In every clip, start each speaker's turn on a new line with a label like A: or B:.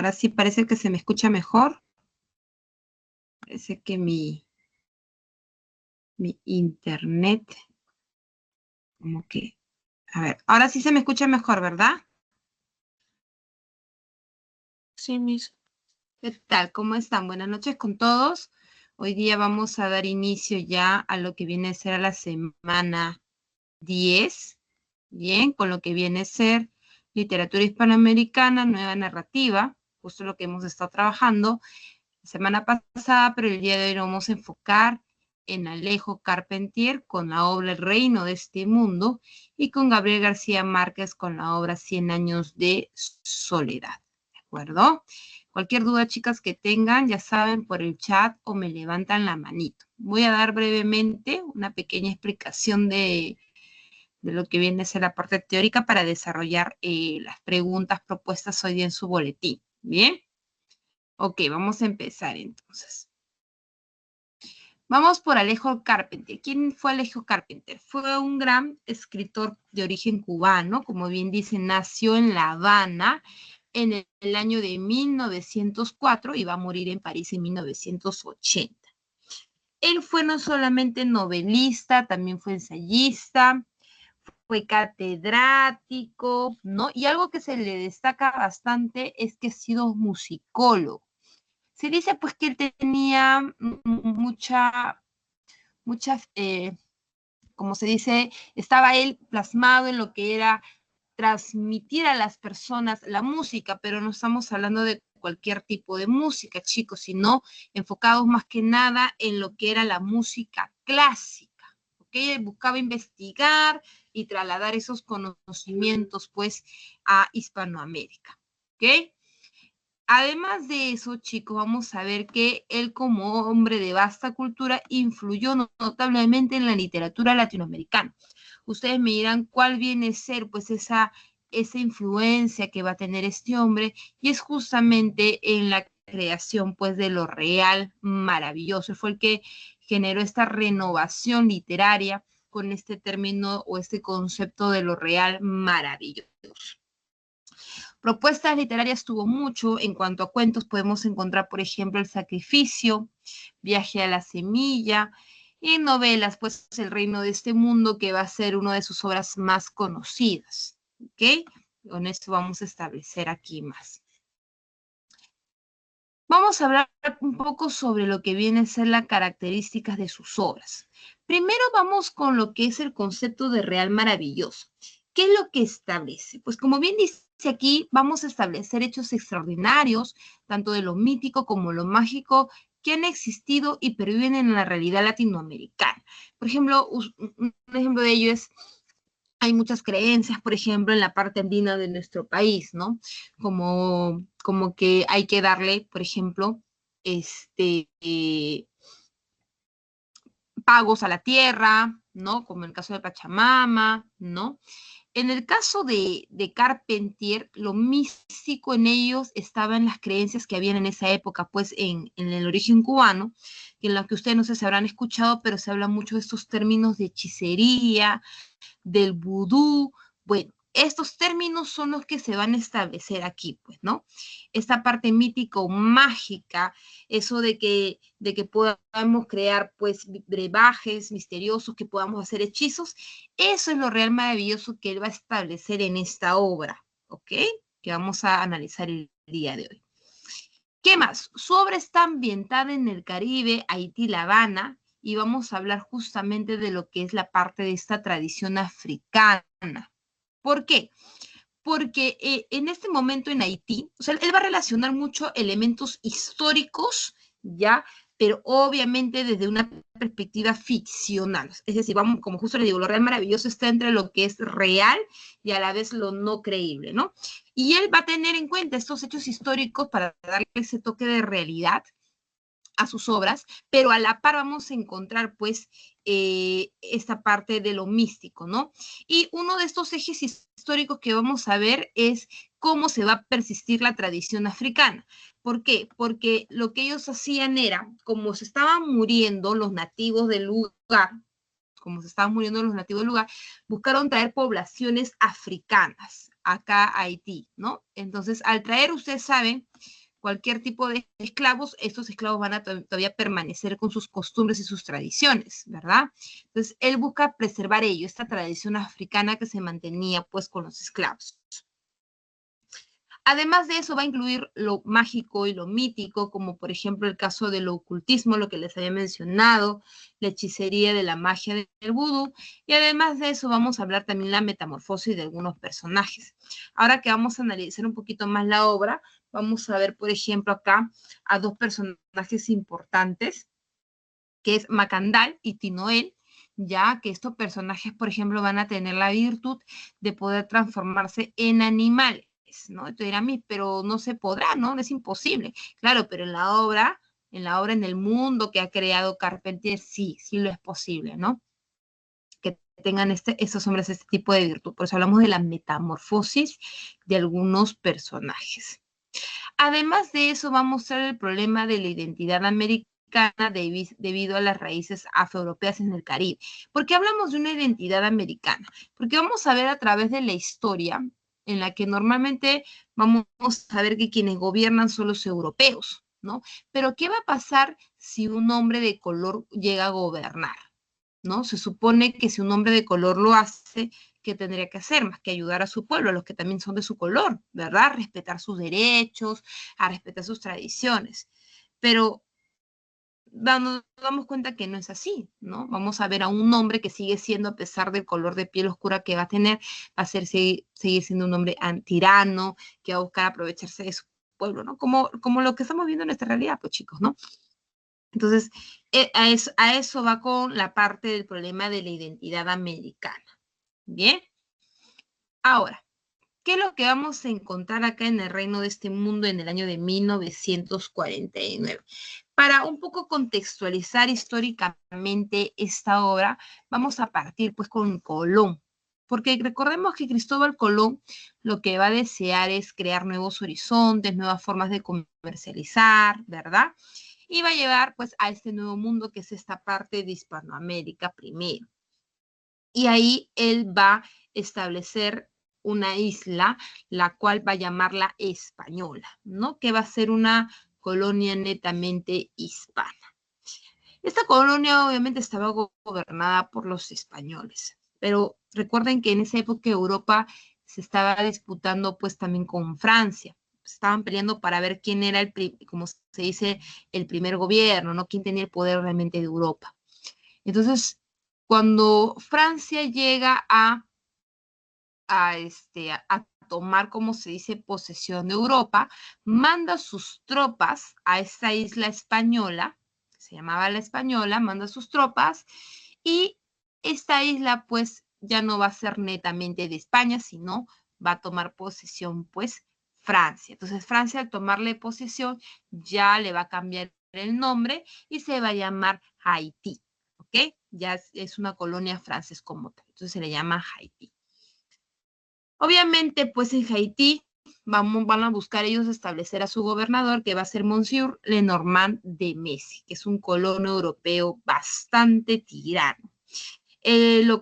A: Ahora sí parece que se me escucha mejor. Parece que mi internet, como que, a ver, ahora sí se me escucha mejor, ¿verdad?
B: Sí, Miss.
A: ¿Qué tal? ¿Cómo están? Buenas noches con todos. Hoy día vamos a dar inicio ya a lo que viene a ser a la semana 10, bien, con lo que viene a ser literatura hispanoamericana, nueva narrativa, justo lo que hemos estado trabajando la semana pasada, pero el día de hoy nos vamos a enfocar en Alejo Carpentier con la obra El reino de este mundo y con Gabriel García Márquez con la obra 100 años de soledad. ¿De acuerdo? Cualquier duda, chicas, que tengan, ya saben, por el chat o me levantan la manito. Voy a dar brevemente una pequeña explicación de lo que viene a ser la parte teórica para desarrollar las preguntas propuestas hoy día en su boletín. ¿Bien? Ok, vamos a empezar entonces. Vamos por Alejo Carpentier. ¿Quién fue Alejo Carpentier? Fue un gran escritor de origen cubano, como bien dice, nació en La Habana en el año de 1904 y va a morir en París en 1980. Él fue no solamente novelista, también fue ensayista, fue catedrático, ¿no? Y algo que se le destaca bastante es que ha sido musicólogo. Se dice pues que él tenía mucha, como se dice, estaba él plasmado en lo que era transmitir a las personas la música, pero no estamos hablando de cualquier tipo de música, chicos, sino enfocados más que nada en lo que era la música clásica, ¿ok? Él buscaba investigar y trasladar esos conocimientos, pues, a Hispanoamérica, ¿ok? Además de eso, chicos, vamos a ver que él como hombre de vasta cultura influyó notablemente en la literatura latinoamericana. Ustedes me dirán cuál viene a ser pues esa influencia que va a tener este hombre y es justamente en la creación pues de lo real maravilloso. Fue el que generó esta renovación literaria con este término o este concepto de lo real maravilloso. Propuestas literarias tuvo mucho. En cuanto a cuentos, podemos encontrar, por ejemplo, El sacrificio, Viaje a la semilla, y en novelas, pues El reino de este mundo, que va a ser una de sus obras más conocidas. ¿Ok? Con esto vamos a establecer aquí más. Vamos a hablar un poco sobre lo que viene a ser las características de sus obras. Primero vamos con lo que es el concepto de real maravilloso. ¿Qué es lo que establece? Pues como bien dice aquí, vamos a establecer hechos extraordinarios, tanto de lo mítico como lo mágico, que han existido y perviven en la realidad latinoamericana. Por ejemplo, un ejemplo de ello es hay muchas creencias, por ejemplo, en la parte andina de nuestro país, ¿no? Como que hay que darle, por ejemplo, pagos a la tierra, ¿no? Como en el caso de Pachamama, ¿no? En el caso de Carpentier, lo místico en ellos estaba en las creencias que habían en esa época, pues en el origen cubano, en lo que ustedes no sé si habrán escuchado, pero se habla mucho de estos términos de hechicería, del vudú. Bueno, estos términos son los que se van a establecer aquí, pues, ¿no? Esta parte mítico mágica, eso de que podamos crear, pues, brebajes misteriosos, que podamos hacer hechizos, eso es lo real maravilloso que él va a establecer en esta obra, ¿ok? Que vamos a analizar el día de hoy. ¿Qué más? Su obra está ambientada en el Caribe, Haití, La Habana, y vamos a hablar justamente de lo que es la parte de esta tradición africana. ¿Por qué? Porque en este momento en Haití, o sea, él va a relacionar mucho elementos históricos, ¿ya? Pero obviamente desde una perspectiva ficcional. Es decir, vamos, como justo le digo, lo real maravilloso está entre lo que es real y a la vez lo no creíble, ¿no? Y él va a tener en cuenta estos hechos históricos para darle ese toque de realidad a sus obras, pero a la par vamos a encontrar pues esta parte de lo místico, ¿no? Y uno de estos ejes históricos que vamos a ver es cómo se va a persistir la tradición africana. ¿Por qué? Porque lo que ellos hacían era, como se estaban muriendo los nativos del lugar, buscaron traer poblaciones africanas acá a Haití, ¿no? Entonces, al traer, ustedes saben, cualquier tipo de esclavos, estos esclavos van a todavía permanecer con sus costumbres y sus tradiciones, ¿verdad? Entonces, él busca preservar ello, esta tradición africana que se mantenía pues con los esclavos. Además de eso, va a incluir lo mágico y lo mítico, como por ejemplo el caso del ocultismo, lo que les había mencionado, la hechicería de la magia del vudú, y además de eso vamos a hablar también la metamorfosis de algunos personajes. Ahora que vamos a analizar un poquito más la obra, vamos a ver, por ejemplo, acá a dos personajes importantes, que es Macandal y Tinoel, ya que estos personajes, por ejemplo, van a tener la virtud de poder transformarse en animales, ¿no? Entonces dirán, pero no se podrá, ¿no? Es imposible. Claro, pero en el mundo que ha creado Carpentier, sí lo es posible, ¿no? Que tengan esos hombres este tipo de virtud. Por eso hablamos de la metamorfosis de algunos personajes. Además de eso, va a mostrar el problema de la identidad americana debido a las raíces afroeuropeas en el Caribe. ¿Por qué hablamos de una identidad americana? Porque vamos a ver a través de la historia en la que normalmente vamos a ver que quienes gobiernan son los europeos, ¿no? Pero ¿qué va a pasar si un hombre de color llega a gobernar? ¿No? Se supone que si un hombre de color lo hace, ¿qué tendría que hacer? Más que ayudar a su pueblo, a los que también son de su color, ¿verdad? Respetar sus derechos, a respetar sus tradiciones. Pero nos damos cuenta que no es así, ¿no? Vamos a ver a un hombre que sigue siendo, a pesar del color de piel oscura que va a tener, va a seguir siendo un hombre tirano, que va a buscar aprovecharse de su pueblo, ¿no? Como lo que estamos viendo en nuestra realidad, pues chicos, ¿no? Entonces, a eso va con la parte del problema de la identidad americana. Bien. Ahora, ¿qué es lo que vamos a encontrar acá en el reino de este mundo en el año de 1949? Para un poco contextualizar históricamente esta obra, vamos a partir pues con Colón, porque recordemos que Cristóbal Colón lo que va a desear es crear nuevos horizontes, nuevas formas de comercializar, ¿verdad? Y va a llevar pues a este nuevo mundo que es esta parte de Hispanoamérica primero. Y ahí él va a establecer una isla, la cual va a llamarla Española, ¿no? Que va a ser una colonia netamente hispana. Esta colonia obviamente estaba gobernada por los españoles, pero recuerden que en esa época Europa se estaba disputando pues también con Francia. Estaban peleando para ver quién era como se dice, el primer gobierno, ¿no? Quién tenía el poder realmente de Europa. Entonces, cuando Francia llega a tomar, como se dice, posesión de Europa, manda sus tropas a esta isla española, se llamaba la Española, manda sus tropas y esta isla pues ya no va a ser netamente de España, sino va a tomar posesión pues Francia. Entonces Francia al tomarle posesión ya le va a cambiar el nombre y se va a llamar Haití, ¿ok? Ya es una colonia francesa como tal, entonces se le llama Haití. Obviamente, pues en Haití van a buscar ellos establecer a su gobernador, que va a ser Monsieur Lenormand de Messi, que es un colono europeo bastante tirano.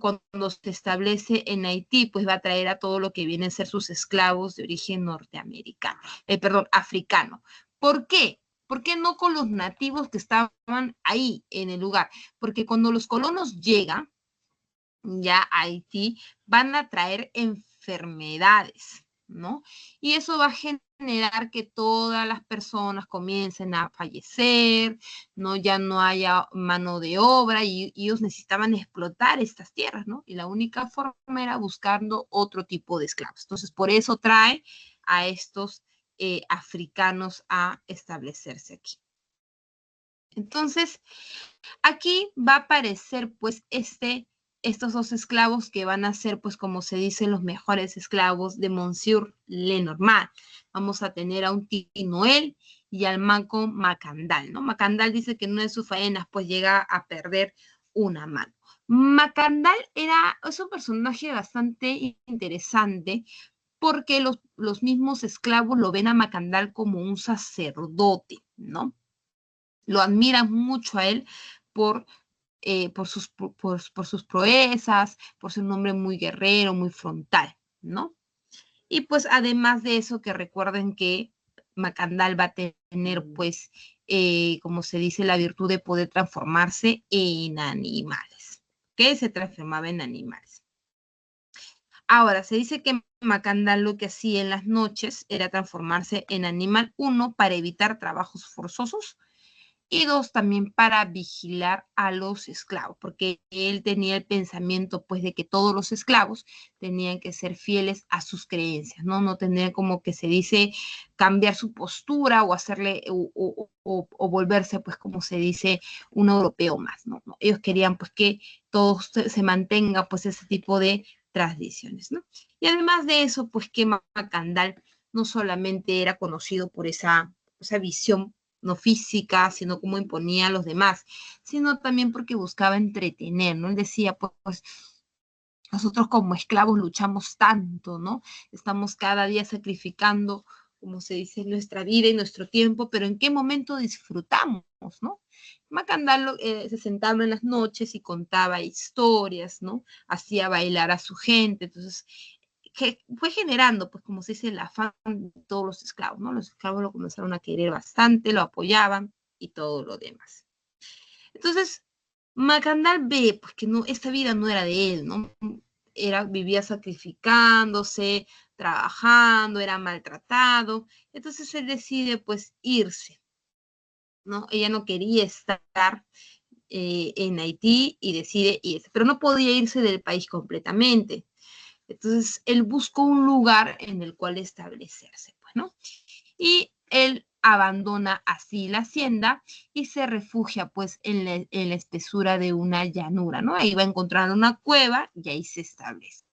A: Cuando se establece en Haití, pues va a traer a todo lo que vienen a ser sus esclavos de origen norteamericano, africano. ¿Por qué? ¿Por qué no con los nativos que estaban ahí en el lugar? Porque cuando los colonos llegan ya a Haití, van a traer enfermedades, ¿no? Y eso va a generar que todas las personas comiencen a fallecer, ¿no? Ya no haya mano de obra y ellos necesitaban explotar estas tierras, ¿no? Y la única forma era buscando otro tipo de esclavos. Entonces, por eso trae a estos africanos a establecerse aquí. Entonces, aquí va a aparecer pues estos dos esclavos que van a ser, pues como se dice, los mejores esclavos de Monsieur Lenormand. Vamos a tener a un Tinoel y al manco Macandal, ¿no? Macandal dice que en una de sus faenas pues llega a perder una mano. Macandal es un personaje bastante interesante porque los mismos esclavos lo ven a Macandal como un sacerdote, ¿no? Lo admiran mucho a él por sus proezas, por ser un hombre muy guerrero, muy frontal, ¿no? Y pues además de eso, que recuerden que Macandal va a tener pues, como se dice, la virtud de poder transformarse en animales, que se transformaba en animales. Ahora, se dice que Macandal lo que hacía en las noches era transformarse en animal, uno, para evitar trabajos forzosos, y dos, también para vigilar a los esclavos, porque él tenía el pensamiento, pues, de que todos los esclavos tenían que ser fieles a sus creencias, ¿no? No tenían, como que se dice, cambiar su postura o hacerle, o volverse, pues, como se dice, un europeo más, ¿no? Ellos querían, pues, que todos se mantenga, pues, ese tipo de tradiciones, ¿no? Y además de eso, pues, que Macandal no solamente era conocido por esa visión no física, sino como imponía a los demás, sino también porque buscaba entretener, ¿no? Él decía, pues, nosotros como esclavos luchamos tanto, ¿no? Estamos cada día sacrificando, como se dice, nuestra vida y nuestro tiempo, pero ¿en qué momento disfrutamos, ¿no? Macandal se sentaba en las noches y contaba historias, ¿no? Hacía bailar a su gente, entonces que fue generando, pues como se dice, el afán de todos los esclavos, ¿no? Los esclavos lo comenzaron a querer bastante, lo apoyaban y todo lo demás. Entonces, Macandal ve, pues que no, esta vida no era de él, ¿no? Vivía sacrificándose, trabajando, era maltratado. Entonces él decide, pues, irse, ¿no? Ella no quería estar en Haití y decide irse, pero no podía irse del país completamente. Entonces, él buscó un lugar en el cual establecerse, pues, ¿no? Y él abandona así la hacienda y se refugia, pues, en la espesura de una llanura, ¿no? Ahí va a encontrar una cueva y ahí se establece.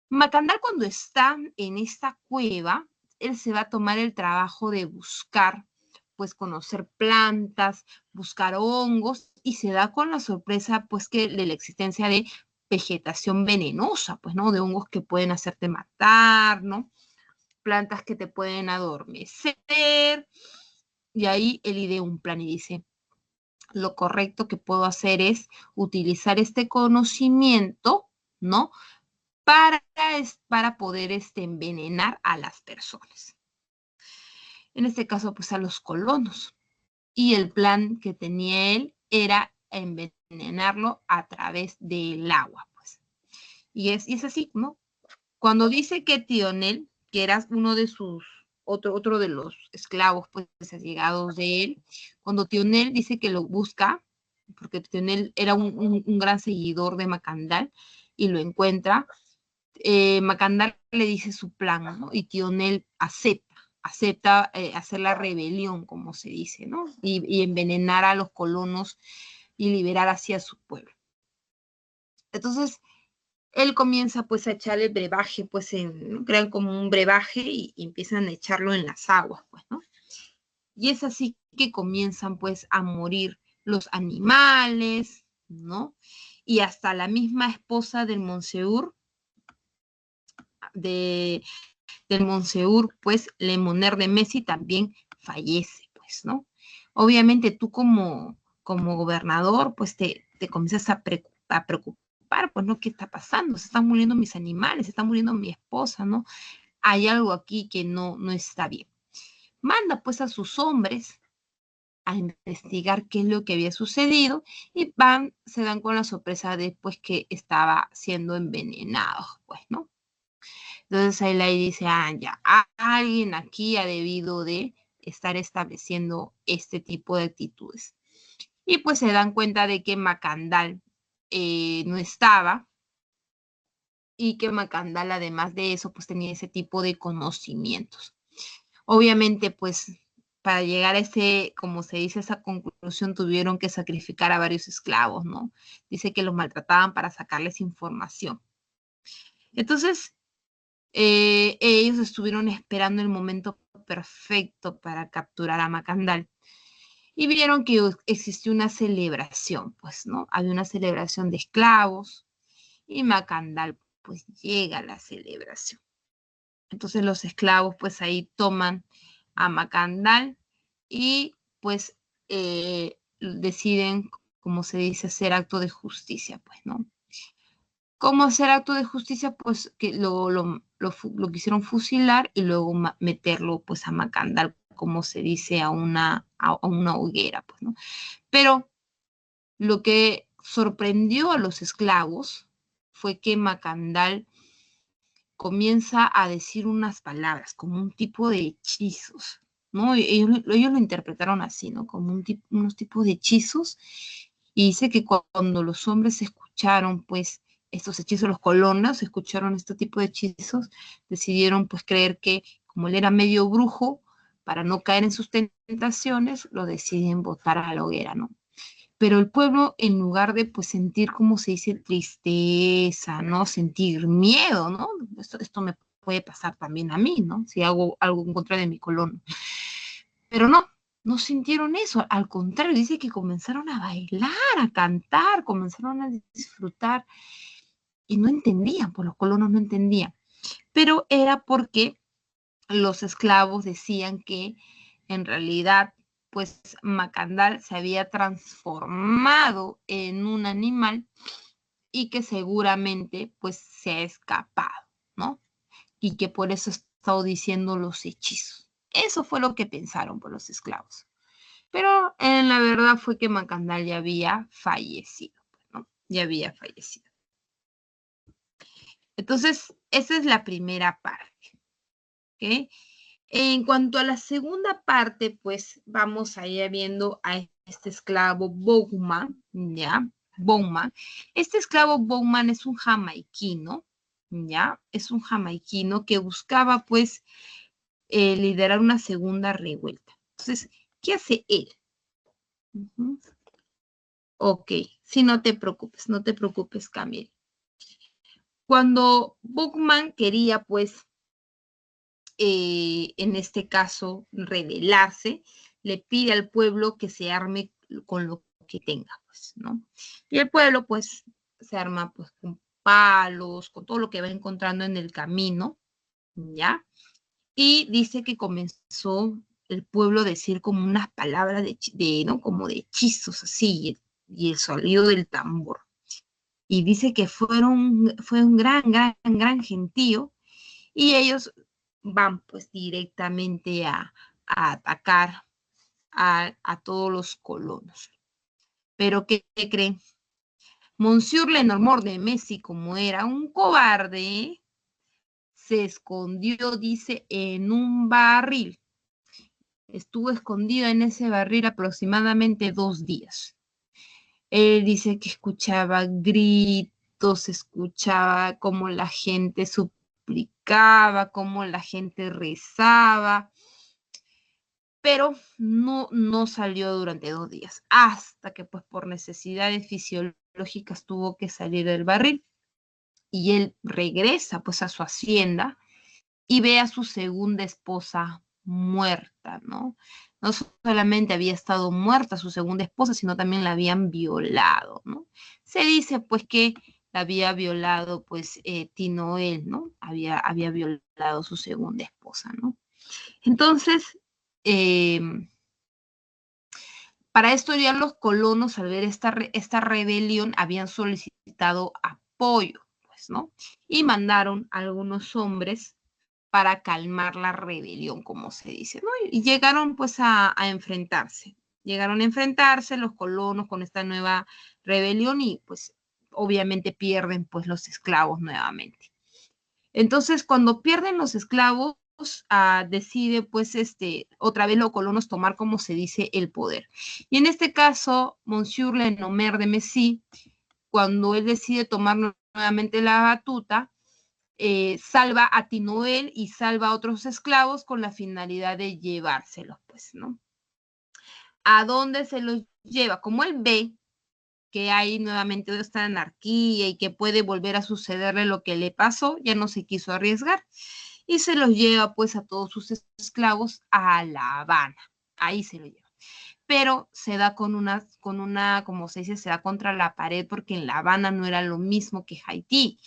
A: Macandal, cuando está en esta cueva, él se va a tomar el trabajo de buscar, pues, conocer plantas, buscar hongos, y se da con la sorpresa, pues, que de la existencia de vegetación venenosa, pues, ¿no? De hongos que pueden hacerte matar, ¿no? Plantas que te pueden adormecer. Y ahí él idea un plan y dice, lo correcto que puedo hacer es utilizar este conocimiento, ¿no? Para, para poder envenenar a las personas. En este caso, pues a los colonos. Y el plan que tenía él era envenenarlo a través del agua, pues. Y es así, ¿no? Cuando dice que Tionel, que era uno de sus, otro de los esclavos, pues, allegados de él, cuando Tionel dice que lo busca, porque Tionel era un gran seguidor de Macandal, y lo encuentra, Macandal le dice su plan, ¿no? Y Tionel acepta hacer la rebelión, como se dice, ¿no? Y envenenar a los colonos y liberar así a su pueblo. Entonces, él comienza pues a echar el brebaje, pues crean como un brebaje y empiezan a echarlo en las aguas, pues, ¿no? Y es así que comienzan pues a morir los animales, ¿no? Y hasta la misma esposa del Monsegur, de, del Monsegur, pues, Lemonnier de Messi también fallece, pues, ¿no? Obviamente tú como gobernador, pues te comienzas a preocupar, pues, ¿no? ¿Qué está pasando? Se están muriendo mis animales, se está muriendo mi esposa, ¿no? Hay algo aquí que no está bien. Manda, pues, a sus hombres a investigar qué es lo que había sucedido y se dan con la sorpresa de, pues, que estaba siendo envenenado, pues, ¿no? Entonces ahí dice, ya, alguien aquí ha debido de estar estableciendo este tipo de actitudes. Y pues se dan cuenta de que Macandal no estaba, y que Macandal, además de eso, pues tenía ese tipo de conocimientos. Obviamente, pues para llegar a como se dice, esa conclusión, tuvieron que sacrificar a varios esclavos, ¿no? Dice que los maltrataban para sacarles información. Entonces, ellos estuvieron esperando el momento perfecto para capturar a Macandal y vieron que existió una celebración, pues, ¿no? Había una celebración de esclavos y Macandal, pues, llega a la celebración. Entonces los esclavos, pues, ahí toman a Macandal y, pues, deciden, como se dice, hacer acto de justicia, pues, ¿no? ¿Cómo hacer acto de justicia? Pues que lo quisieron fusilar y luego meterlo pues a Macandal, como se dice, a una hoguera, pues, ¿no? Pero lo que sorprendió a los esclavos fue que Macandal comienza a decir unas palabras, como un tipo de hechizos, ¿no? Ellos lo interpretaron así, ¿no? Como unos tipos de hechizos. Y dice que cuando los hombres escucharon, pues, estos hechizos, los colonos escucharon este tipo de hechizos, decidieron, pues, creer que como él era medio brujo, para no caer en sus tentaciones, lo deciden botar a la hoguera, ¿no? Pero el pueblo, en lugar de pues sentir, como se dice, tristeza, ¿no? Sentir miedo, ¿no? Esto me puede pasar también a mí, ¿no? Si hago algo en contra de mi colono. Pero no, no sintieron eso, al contrario, dice que comenzaron a bailar, a cantar, comenzaron a disfrutar y no entendían, pues los colonos no entendían. Pero era porque los esclavos decían que en realidad pues Macandal se había transformado en un animal y que seguramente pues se ha escapado, ¿no? Y que por eso ha estado diciendo los hechizos. Eso fue lo que pensaron por los esclavos. Pero en la verdad fue que Macandal ya había fallecido, ¿no? Ya había fallecido. Entonces, esa es la primera parte, ¿ok? En cuanto a la segunda parte, pues vamos a ir viendo a este esclavo Bowman, ¿ya? Bowman. Este esclavo Bowman es un jamaiquino, ¿ya? Es un jamaiquino que buscaba, pues, liderar una segunda revuelta. Entonces, ¿qué hace él? Ok, sí, no te preocupes, no te preocupes, Camille. Cuando Bowman quería, pues, en este caso, rebelarse, le pide al pueblo que se arme con lo que tenga, pues, ¿no? Y el pueblo, pues, se arma, pues, con palos, con todo lo que va encontrando en el camino, ¿ya? Y dice que comenzó el pueblo a decir como unas palabras ¿no? Como de hechizos, así, y el sonido del tambor. Y dice que fue un gran gentío, y ellos van pues directamente a atacar a todos los colonos. Pero ¿qué creen? Monsieur Lenormand de Messi, como era un cobarde, se escondió, dice, en un barril. Estuvo escondido en ese barril aproximadamente 2 días. Él dice que escuchaba gritos, escuchaba cómo la gente suplicaba, cómo la gente rezaba, pero no salió durante 2 días, hasta que pues por necesidades fisiológicas tuvo que salir del barril, y él regresa pues a su hacienda y ve a su segunda esposa muerta, ¿no? No solamente había estado muerta su segunda esposa, sino también la habían violado, ¿no? Se dice pues que la había violado pues Tinoel, ¿no? Había violado su segunda esposa, ¿no? Entonces, eh, para esto ya los colonos, al ver esta rebelión, habían solicitado apoyo, pues, ¿no? Y mandaron a algunos hombres para calmar la rebelión, como se dice, ¿no? Y llegaron pues a enfrentarse. Llegaron a enfrentarse los colonos con esta nueva rebelión y pues obviamente pierden pues los esclavos nuevamente. Entonces, cuando pierden los esclavos, decide pues otra vez los colonos tomar, como se dice, el poder. Y en este caso, Monsieur Lenormand de Messi, cuando él decide tomar nuevamente la batuta, salva a Tinoel y salva a otros esclavos con la finalidad de llevárselos, pues, ¿no? ¿A dónde se los lleva? Como él ve que hay nuevamente esta anarquía y que puede volver a sucederle lo que le pasó, ya no se quiso arriesgar y se los lleva pues a todos sus esclavos a La Habana. Ahí se lo lleva. Pero se da como se dice, se da contra la pared, porque en La Habana no era lo mismo que Haití.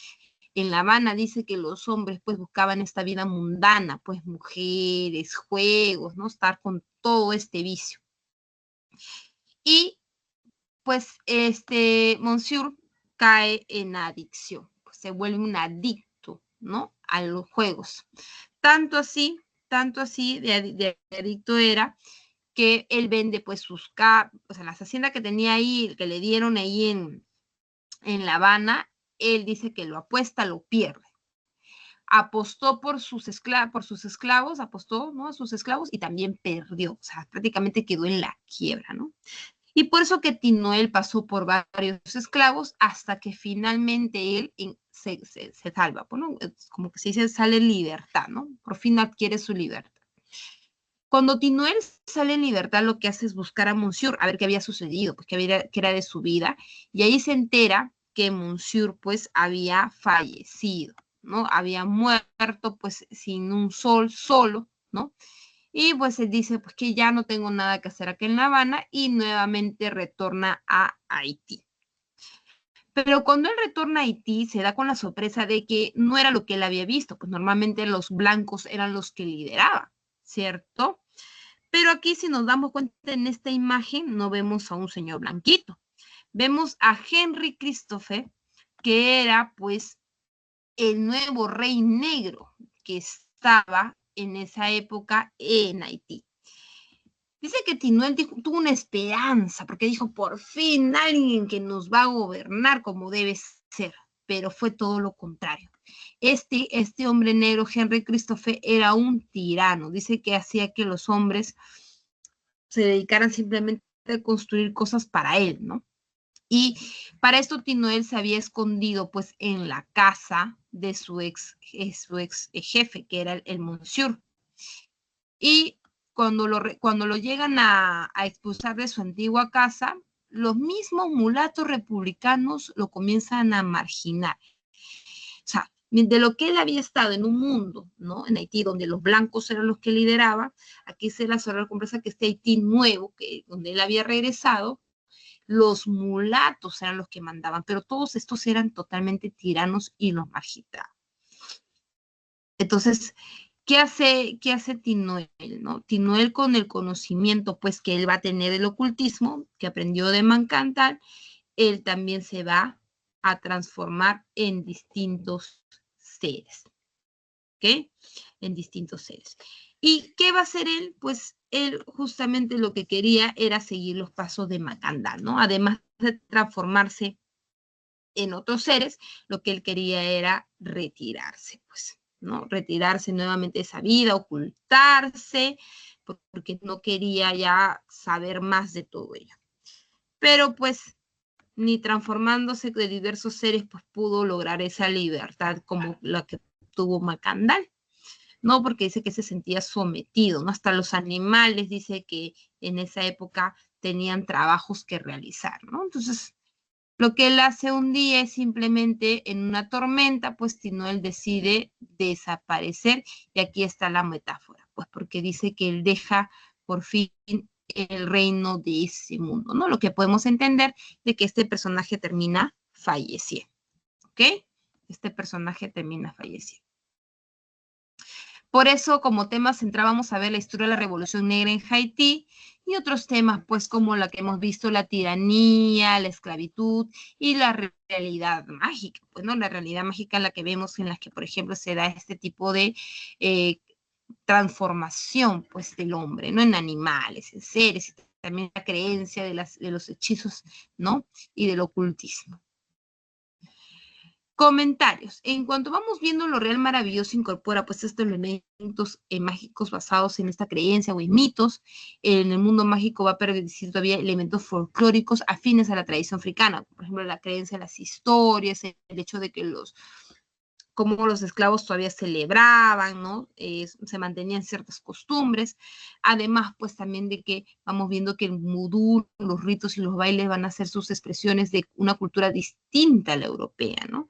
A: En La Habana dice que los hombres pues buscaban esta vida mundana, pues mujeres, juegos, ¿no? Estar con todo este vicio. Y pues Monsieur cae en adicción. se vuelve un adicto, ¿no? A los juegos. Tanto así de adicto era que él vende pues o sea, las haciendas que tenía ahí, que le dieron ahí en La Habana, él dice que lo apuesta, lo pierde. Apostó por sus esclavos, apostó, ¿no?, a sus esclavos y también perdió, o sea, prácticamente quedó en la quiebra, ¿no? Y por eso que Tinoel pasó por varios esclavos hasta que finalmente él se salva, ¿no? Es como que se dice, sale en libertad, ¿no? Por fin adquiere su libertad. Cuando Tinoel sale en libertad, lo que hace es buscar a Monsieur, a ver qué había sucedido, pues qué era de su vida, y ahí se entera que Monsieur pues había fallecido, ¿no? Había muerto pues sin un sol, solo, ¿no? Y pues él dice pues que ya no tengo nada que hacer aquí en La Habana y nuevamente retorna a Haití. Pero cuando él retorna a Haití se da con la sorpresa de que no era lo que él había visto, pues normalmente los blancos eran los que lideraban, ¿cierto? Pero aquí si nos damos cuenta en esta imagen no vemos a un señor blanquito, vemos a Henry Christophe, que era pues el nuevo rey negro que estaba en esa época en Haití. Dice que Tinoel tuvo una esperanza, porque dijo, por fin alguien que nos va a gobernar como debe ser, pero fue todo lo contrario. Este hombre negro, Henry Christophe, era un tirano. Dice que hacía que los hombres se dedicaran simplemente a construir cosas para él, ¿no? Y para esto Tinoel se había escondido pues en la casa de su ex jefe, que era el Monsieur. Y cuando lo llegan a expulsar de su antigua casa, los mismos mulatos republicanos lo comienzan a marginar. O sea, de lo que él había estado en un mundo, ¿no? En Haití, donde los blancos eran los que lideraban, aquí se la sorpresa que este Haití nuevo, donde él había regresado, los mulatos eran los que mandaban, pero todos estos eran totalmente tiranos y los marginaban. Entonces, ¿qué hace Tinoel, no? Tinoel, con el conocimiento pues que él va a tener del ocultismo, que aprendió de Mancantal, él también se va a transformar en distintos seres, ¿ok? En distintos seres. ¿Y qué va a hacer él? Pues él justamente lo que quería era seguir los pasos de Macandal, ¿no? Además de transformarse en otros seres, lo que él quería era retirarse, pues, ¿no? Retirarse nuevamente de esa vida, ocultarse, porque no quería ya saber más de todo ello. Pero pues ni transformándose de diversos seres, pues pudo lograr esa libertad como la que tuvo Macandal, ¿no? Porque dice que se sentía sometido, ¿no? Hasta los animales dice que en esa época tenían trabajos que realizar, ¿no? Entonces, lo que él hace un día es simplemente en una tormenta, pues Tinoel decide desaparecer, y aquí está la metáfora, pues porque dice que él deja por fin el reino de ese mundo, ¿no? Lo que podemos entender de que este personaje termina falleciendo, ¿ok? Este personaje termina falleciendo. Por eso, como tema central, vamos a ver la historia de la Revolución Negra en Haití y otros temas, pues como la que hemos visto, la tiranía, la esclavitud y la realidad mágica, pues, ¿no? La realidad mágica en la que vemos, en la que, por ejemplo, se da este tipo de transformación, pues, del hombre, ¿no? En animales, en seres, y también la creencia de los hechizos, ¿no? Y del ocultismo. Comentarios. En cuanto vamos viendo, lo real maravilloso incorpora pues estos elementos mágicos basados en esta creencia o en mitos. En el mundo mágico va a permanecer todavía elementos folclóricos afines a la tradición africana. Por ejemplo, la creencia en las historias, el hecho de que como los esclavos todavía celebraban, ¿no? Se mantenían ciertas costumbres. Además, pues también de que vamos viendo que el vudú, los ritos y los bailes van a ser sus expresiones de una cultura distinta a la europea, ¿no?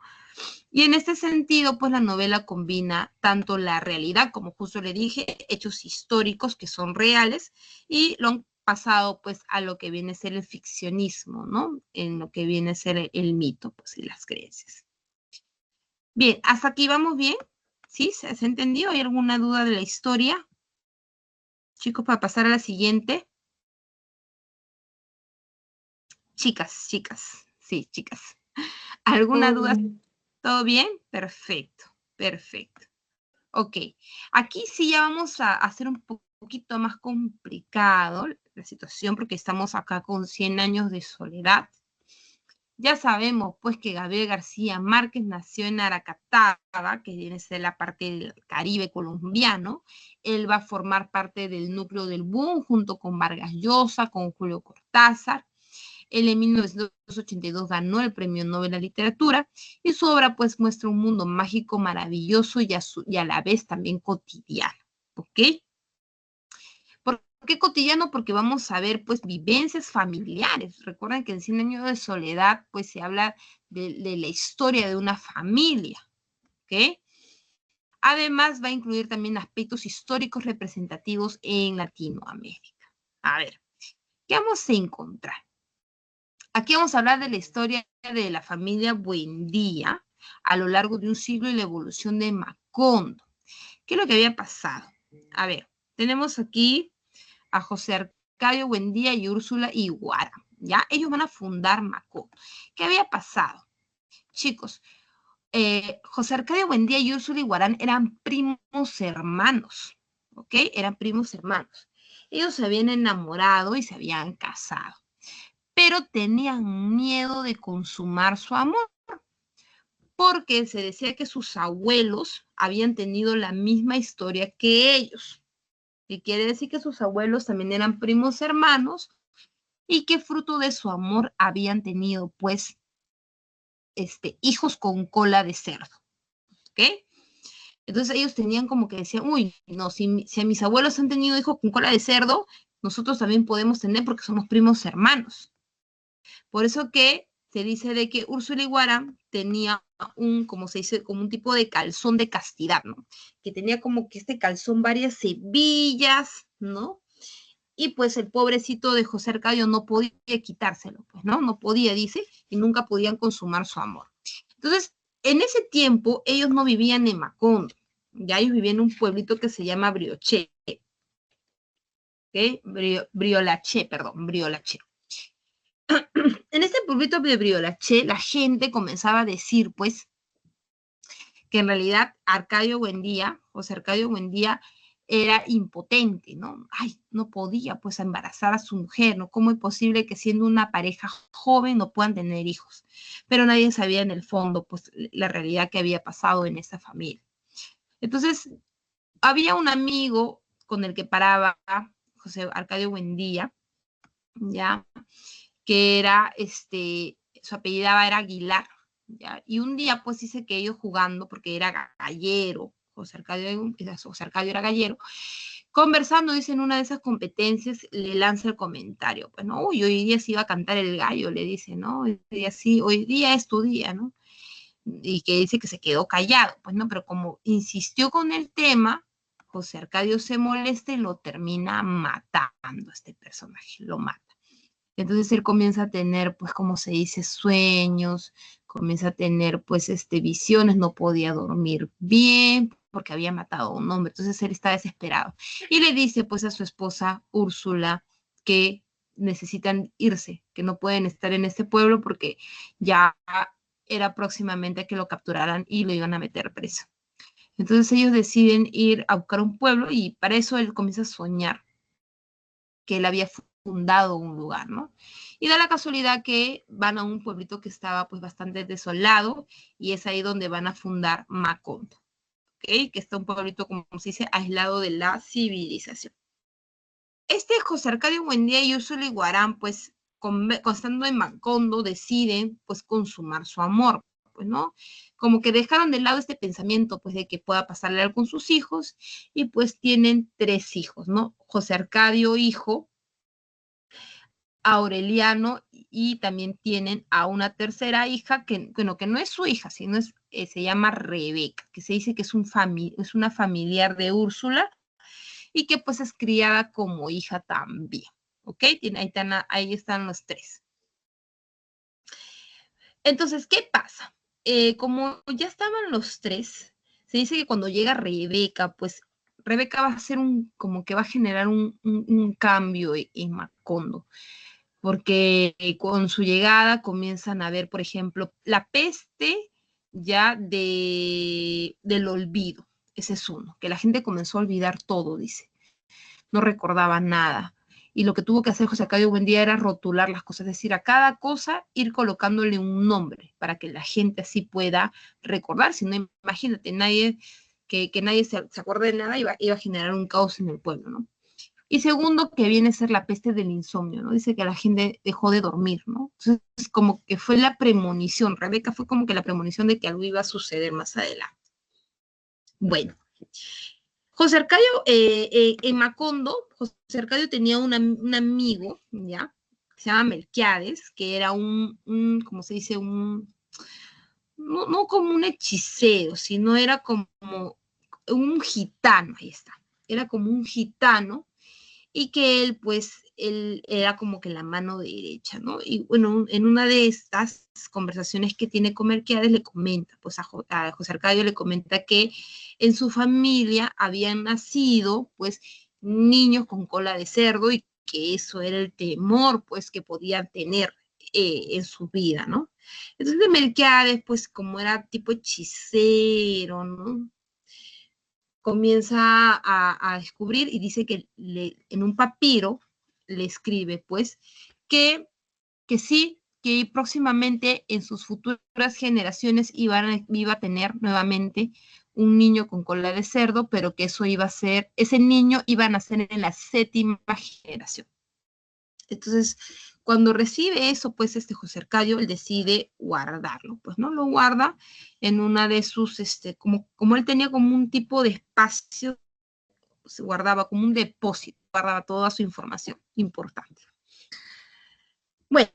A: Y en este sentido, pues la novela combina tanto la realidad, como justo le dije, hechos históricos que son reales, y lo han pasado pues a lo que viene a ser el ficcionismo, ¿no? En lo que viene a ser el mito, pues, y las creencias. Bien, hasta aquí vamos bien. ¿Sí? ¿Se entendió? ¿Hay alguna duda de la historia? Chicos, para pasar a la siguiente. Chicas, sí, chicas. ¿Alguna
B: Todo
A: duda?
B: bien.
A: ¿Todo bien? Perfecto, perfecto. Ok, aquí sí ya vamos a hacer un poquito más complicado la situación porque estamos acá con 100 años de soledad. Ya sabemos pues que Gabriel García Márquez nació en Aracataba, que viene a ser la parte del Caribe colombiano. Él va a formar parte del núcleo del boom junto con Vargas Llosa, con Julio Cortázar. Él en 1982 ganó el Premio Nobel de Literatura y su obra pues muestra un mundo mágico, maravilloso y a la vez también cotidiano. ¿Ok? ¿Por qué cotidiano? Porque vamos a ver pues vivencias familiares. Recuerden que en 100 años de soledad pues se habla de la historia de una familia. ¿Ok? Además va a incluir también aspectos históricos representativos en Latinoamérica. A ver, ¿qué vamos a encontrar? Aquí vamos a hablar de la historia de la familia Buendía a lo largo de un siglo y la evolución de Macondo. ¿Qué es lo que había pasado? A ver, tenemos aquí a José Arcadio Buendía y Úrsula Iguara. ¿Ya? Ellos van a fundar Macondo. ¿Qué había pasado? Chicos, José Arcadio Buendía y Úrsula Iguarán eran primos hermanos, ¿ok? Eran primos hermanos. Ellos se habían enamorado y se habían casado, pero tenían miedo de consumar su amor, porque se decía que sus abuelos habían tenido la misma historia que ellos. Y quiere decir que sus abuelos también eran primos hermanos y que fruto de su amor habían tenido, pues, hijos con cola de cerdo. ¿Ok? Entonces ellos tenían como que decían, uy, no, si mis abuelos han tenido hijos con cola de cerdo, nosotros también podemos tener porque somos primos hermanos. Por eso que se dice de que Úrsula Iguara tenía como se dice, como un tipo de calzón de castidad, ¿no? Que tenía como que este calzón varias hebillas, ¿no? Y pues el pobrecito de José Arcadio no podía quitárselo, pues, ¿no? No podía, dice, y nunca podían consumar su amor. Entonces, en ese tiempo, ellos no vivían en Macondo, ya ellos vivían en un pueblito que se llama Brioche, ¿ok? Briolache, perdón, Briolache. En este pueblito de Briolache, la gente comenzaba a decir, pues, que en realidad Arcadio Buendía, José Arcadio Buendía, era impotente, ¿no? Ay, no podía pues embarazar a su mujer, ¿no? ¿Cómo es posible que siendo una pareja joven no puedan tener hijos? Pero nadie sabía en el fondo pues la realidad que había pasado en esa familia. Entonces, había un amigo con el que paraba José Arcadio Buendía, ya, que era, su apellidaba era Aguilar, ¿ya? Y un día, pues, dice que ellos jugando, porque era gallero, José Arcadio era gallero, conversando, dice, en una de esas competencias, le lanza el comentario, pues, ¿no? Uy, hoy día se iba a cantar el gallo, le dice, ¿no? Hoy día sí, hoy día es tu día, ¿no? Y que dice que se quedó callado, pues, ¿no? Pero como insistió con el tema, José Arcadio se molesta y lo termina matando a este personaje, lo mata. Entonces él comienza a tener, pues, como se dice, sueños, comienza a tener, pues, visiones, no podía dormir bien porque había matado a un hombre. Entonces él está desesperado. Y le dice, pues, a su esposa Úrsula que necesitan irse, que no pueden estar en este pueblo porque ya era próximamente que lo capturaran y lo iban a meter preso. Entonces ellos deciden ir a buscar un pueblo y para eso él comienza a soñar que él había fundado un lugar, ¿no? Y da la casualidad que van a un pueblito que estaba pues bastante desolado y es ahí donde van a fundar Macondo, ¿ok? Que está un pueblito, como se dice, aislado de la civilización. José Arcadio Buendía y Úrsula Iguarán, pues, constando en Macondo, deciden, pues, consumar su amor, pues, ¿no? Como que dejaron de lado este pensamiento, pues, de que pueda pasarle algo con sus hijos, y pues tienen 3 hijos, ¿no? José Arcadio, hijo, Aureliano y también tienen a una tercera hija que, bueno, que no es su hija, sino se llama Rebeca, que se dice que es una familiar de Úrsula y que pues es criada como hija también, ¿ok? Ahí están los 3. Entonces, ¿qué pasa? Como ya estaban los 3, se dice que cuando llega Rebeca, pues Rebeca va a hacer como que va a generar un cambio en Macondo, porque con su llegada comienzan a ver, por ejemplo, la peste ya del olvido. Ese es uno, que la gente comenzó a olvidar todo, dice. No recordaba nada. Y lo que tuvo que hacer José Arcadio Buendía era rotular las cosas, es decir, a cada cosa ir colocándole un nombre para que la gente así pueda recordar. Si no, imagínate, que nadie se acuerde de nada iba a generar un caos en el pueblo, ¿no? Y segundo, que viene a ser la peste del insomnio, ¿no? Dice que la gente dejó de dormir, ¿no? Entonces, como que fue la premonición. Rebeca fue como que la premonición de que algo iba a suceder más adelante. Bueno, José Arcadio, en Macondo, José Arcadio tenía un amigo, ¿ya? Se llama Melquiades, que era ¿cómo se dice? No como un hechicero, sino era como un gitano, ahí está. Era como un gitano y que él, pues, él era como que la mano derecha, ¿no? Y bueno, en una de estas conversaciones que tiene con Melquiades le comenta, pues a José Arcadio le comenta que en su familia habían nacido, pues, niños con cola de cerdo y que eso era el temor, pues, que podían tener en su vida, ¿no? Entonces Melquiades, pues, como era tipo hechicero, ¿no? Comienza a descubrir y dice que en un papiro le escribe, pues, que, que sí, que próximamente en sus futuras generaciones iba a tener nuevamente un niño con cola de cerdo, pero que eso iba a ser, ese niño iba a nacer en la séptima generación. Entonces, cuando recibe eso, pues José Arcadio, él decide guardarlo, pues no lo guarda en una de sus, como él tenía como un tipo de espacio, se guardaba como un depósito, guardaba toda su información importante. Bueno,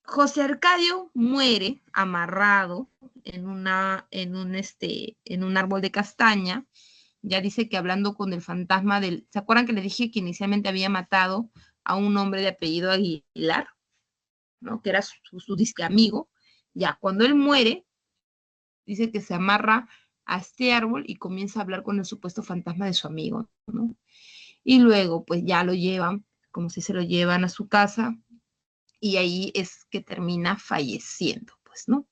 A: José Arcadio muere amarrado en un árbol de castaña. Ya dice que hablando con el fantasma del, ¿se acuerdan que le dije que inicialmente había matado a un hombre de apellido Aguilar? ¿No? Que era su disque amigo. Ya, cuando él muere, dice que se amarra a este árbol y comienza a hablar con el supuesto fantasma de su amigo, ¿no? Y luego, pues ya lo llevan, como si se lo llevan a su casa, y ahí es que termina falleciendo, pues, ¿no?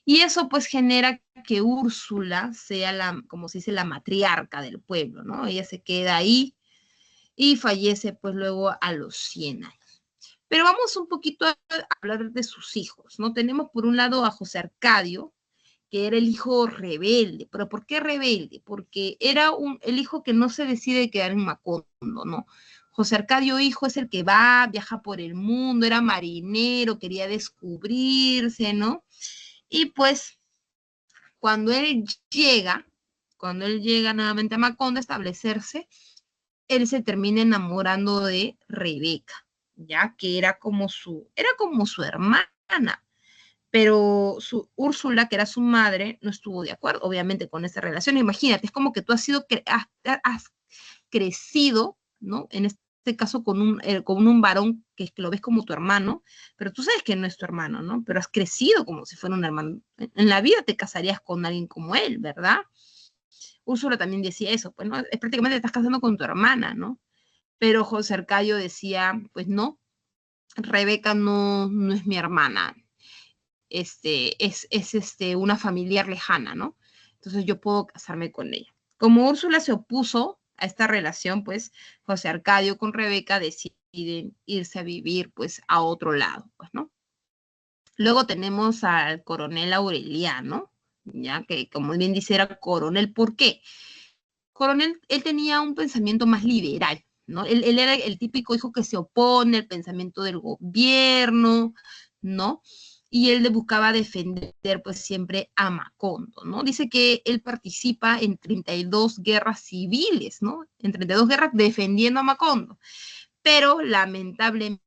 A: Y eso pues genera que Úrsula sea como se dice, la matriarca del pueblo, ¿no? Ella se queda ahí y fallece pues luego a los 100 años. Pero vamos un poquito a hablar de sus hijos, ¿no? Tenemos por un lado a José Arcadio, que era el hijo rebelde. ¿Pero por qué rebelde? Porque era el hijo que no se decide quedar en Macondo, ¿no? José Arcadio hijo es el que va, viaja por el mundo, era marinero, quería descubrirse, ¿no? Y pues cuando él llega, cuando él llega nuevamente a Macondo a establecerse, él se termina enamorando de Rebeca, ya que era como su hermana, pero Úrsula, que era su madre, no estuvo de acuerdo, obviamente, con esa relación. Imagínate, es como que tú has crecido, ¿no? En este caso con un varón que lo ves como tu hermano, pero tú sabes que no es tu hermano, ¿no? Pero has crecido como si fuera un hermano. En la vida te casarías con alguien como él, ¿verdad? Úrsula también decía eso, pues, ¿no? Es prácticamente te estás casando con tu hermana, ¿no? Pero José Arcadio decía, pues no, Rebeca no es mi hermana, una familiar lejana, ¿no? Entonces yo puedo casarme con ella. Como Úrsula se opuso a esta relación, pues José Arcadio con Rebeca deciden irse a vivir pues a otro lado, pues, ¿no? Luego tenemos al coronel Aureliano, ya que como bien dice era coronel, ¿por qué? Coronel, él tenía un pensamiento más liberal, ¿no? Él era el típico hijo que se opone al pensamiento del gobierno, ¿no? Y él le buscaba defender pues siempre a Macondo, ¿no? Dice que él participa en 32 guerras civiles, ¿no? En 32 guerras defendiendo a Macondo, pero lamentablemente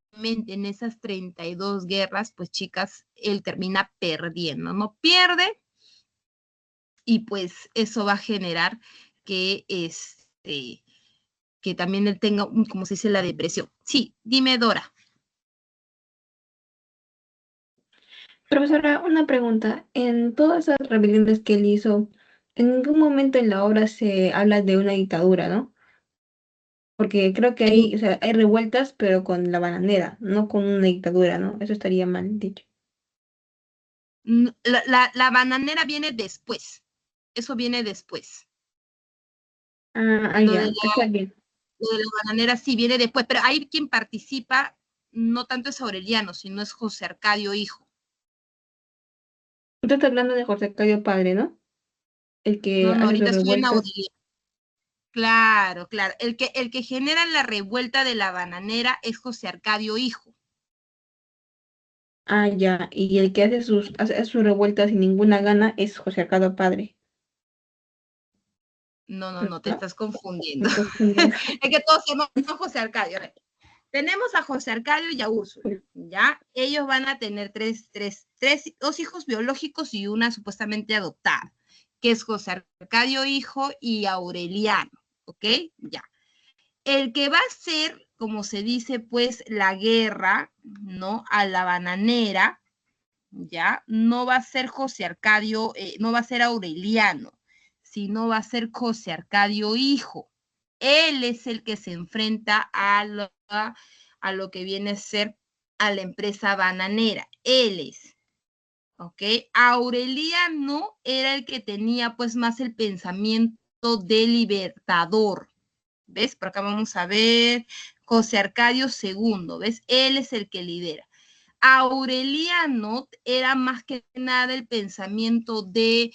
A: en esas 32 guerras, pues chicas, él termina perdiendo, ¿no? Pierde y pues eso va a generar que que también él tenga, como se dice, la depresión. Sí, dime, Dora.
B: Profesora, una pregunta. En todas esas rebeliones que él hizo, en ningún momento en la obra se habla de una dictadura, ¿no? Porque creo que
A: En,
B: hay, o sea, hay revueltas, pero con la bananera, no con una dictadura, ¿no? Eso estaría mal dicho.
A: La bananera viene después. Eso viene después. Lo de
B: Ya, está bien.
A: lo de la bananera sí viene después, pero hay quien participa, no tanto es Aureliano, sino es José Arcadio hijo.
B: Usted está hablando de José Arcadio Padre, ¿no? El que
A: No, no,
B: hace sus
A: ahorita estoy en
B: revueltas.
A: Aureliano. Claro, claro. El que genera la revuelta de la bananera es José Arcadio hijo.
B: Ya. Y el que hace sus revueltas sin ninguna gana es José Arcadio Padre,
A: No, no, no, te
B: ¿no?
A: estás confundiendo.
B: Me estoy confundiendo.
A: Es que todos se llaman José Arcadio. A ver, tenemos a José Arcadio y a Úrsula, ¿ya? Ellos van a tener dos hijos biológicos y una supuestamente adoptada, que es José Arcadio hijo y Aureliano, ¿ok? Ya. El que va a ser, como se dice, pues, la guerra, ¿no? A la bananera, ¿ya? No va a ser José Arcadio, no va a ser Aureliano, sino va a ser José Arcadio hijo. Él es el que se enfrenta a lo que viene a ser a la empresa bananera. Él es, ¿ok? Aureliano era el que tenía pues más el pensamiento de libertador. ¿Ves? Por acá vamos a ver José Arcadio segundo, ¿ves? Él es el que lidera. Aureliano era más que nada el pensamiento de,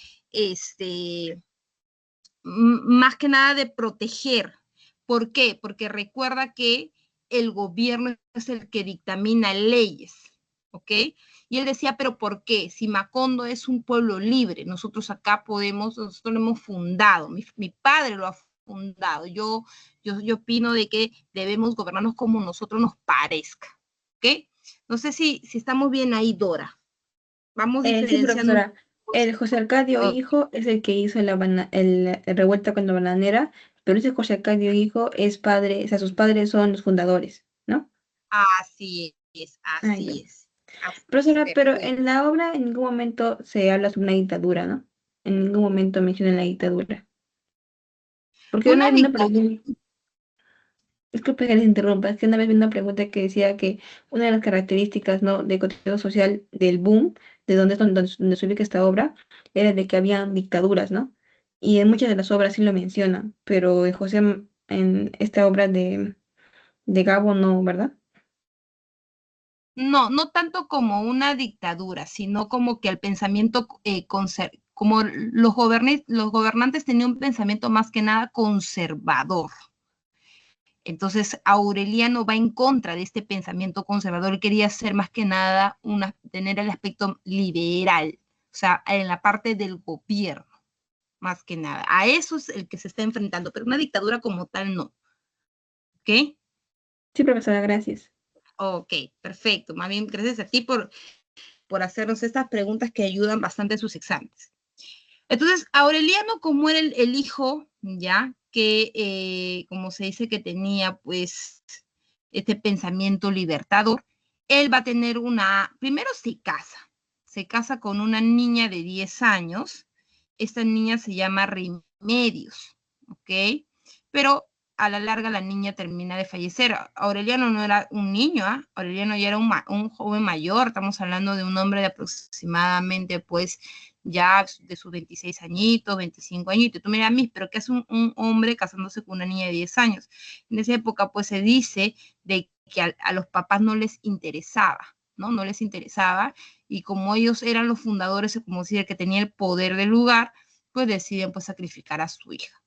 A: más que nada de proteger. ¿Por qué? Porque recuerda que el gobierno es el que dictamina leyes, ¿ok? Y él decía, pero ¿por qué? Si Macondo es un pueblo libre, nosotros acá podemos, nosotros lo hemos fundado, mi padre lo ha fundado, yo opino de que debemos gobernarnos como nosotros nos parezca, ¿ok? No sé si estamos bien ahí, Dora. Vamos
B: Sí,
A: diferenciando un
B: profesora.
A: poco.
B: El José Arcadio
A: Oh,
B: Hijo es el que hizo el revuelta con la bananera, pero ese José Arcadio Hijo es padre, o sea, sus padres son los fundadores, ¿no?
A: así es,
B: Ya.
A: así es. Así es,
B: Profesora, pero
A: perfecto.
B: en la obra en ningún momento se habla sobre una dictadura, ¿no? En ningún momento menciona la dictadura. Porque una
A: Una
B: vez vi una
A: dictadura,
B: pregunta, disculpe que les interrumpa, es que una vez vi una pregunta que decía que una de las características, ¿no?, de contexto social del boom, de donde se ubica esta obra, era de que había dictaduras, ¿no? Y en muchas de las obras sí lo mencionan, pero en esta obra de Gabo no, ¿verdad?
A: no, no tanto como una dictadura, sino como que el pensamiento, como los gobernantes tenían un pensamiento más que nada conservador. Entonces, Aureliano va en contra de este pensamiento conservador. Él quería ser más que nada, tener el aspecto liberal, o sea, en la parte del gobierno, más que nada. A eso es el que se está enfrentando, pero una dictadura como tal no. ¿Ok?
B: Sí, profesora, gracias.
A: Ok, perfecto. Más bien, gracias a ti por hacernos estas preguntas que ayudan bastante en sus exámenes. Entonces, Aureliano, como era el hijo, ya, que como se dice que tenía, pues, este pensamiento libertador, él va a tener primero se casa con una niña de 10 años, esta niña se llama Remedios, ¿ok? Pero a la larga la niña termina de fallecer. Aureliano no era un niño, ¿eh? Aureliano ya era un joven mayor, estamos hablando de un hombre de aproximadamente, pues, ya de sus 26 añitos, 25 añitos. Tú me dirás, pero ¿qué hace un hombre casándose con una niña de 10 años? En esa época, pues, se dice de que a los papás no les interesaba, ¿no? No les interesaba, y como ellos eran los fundadores, como decir, el que tenía el poder del lugar, pues deciden, pues, sacrificar a su hija.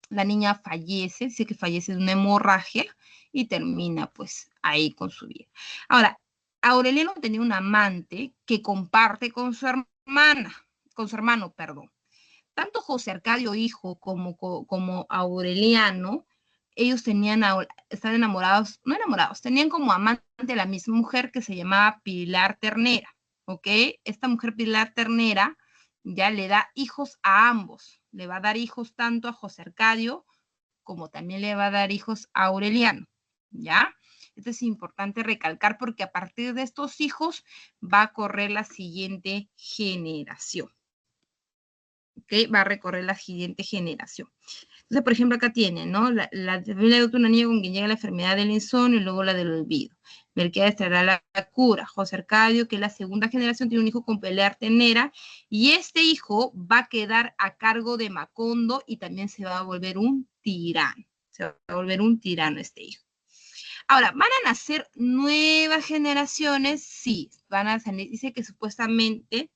A: La niña fallece, dice que fallece de una hemorragia y termina, pues, ahí con su vida. Ahora, Aureliano tenía un amante que comparte con su hermano, perdón. Tanto José Arcadio hijo como Aureliano, ellos estaban enamorados, no enamorados, tenían como amante a la misma mujer que se llamaba Pilar Ternera, ¿ok? Esta mujer Pilar Ternera ya le da hijos a ambos, le va a dar hijos tanto a José Arcadio como también le va a dar hijos a Aureliano, ¿ya? Esto es importante recalcar porque a partir de estos hijos va a correr la siguiente generación. ¿Ok? Va a recorrer la siguiente generación. Entonces, por ejemplo, acá tienen, ¿no? La familia adopta una niña con quien llega la enfermedad del insomnio y luego la del olvido. Melquiades traerá la cura. José Arcadio, que es la segunda generación, tiene un hijo con pelea artenera y este hijo va a quedar a cargo de Macondo y también se va a volver un tirano. Se va a volver un tirano este hijo. Ahora, ¿van a nacer nuevas generaciones? Sí, van a salir. Dice que supuestamente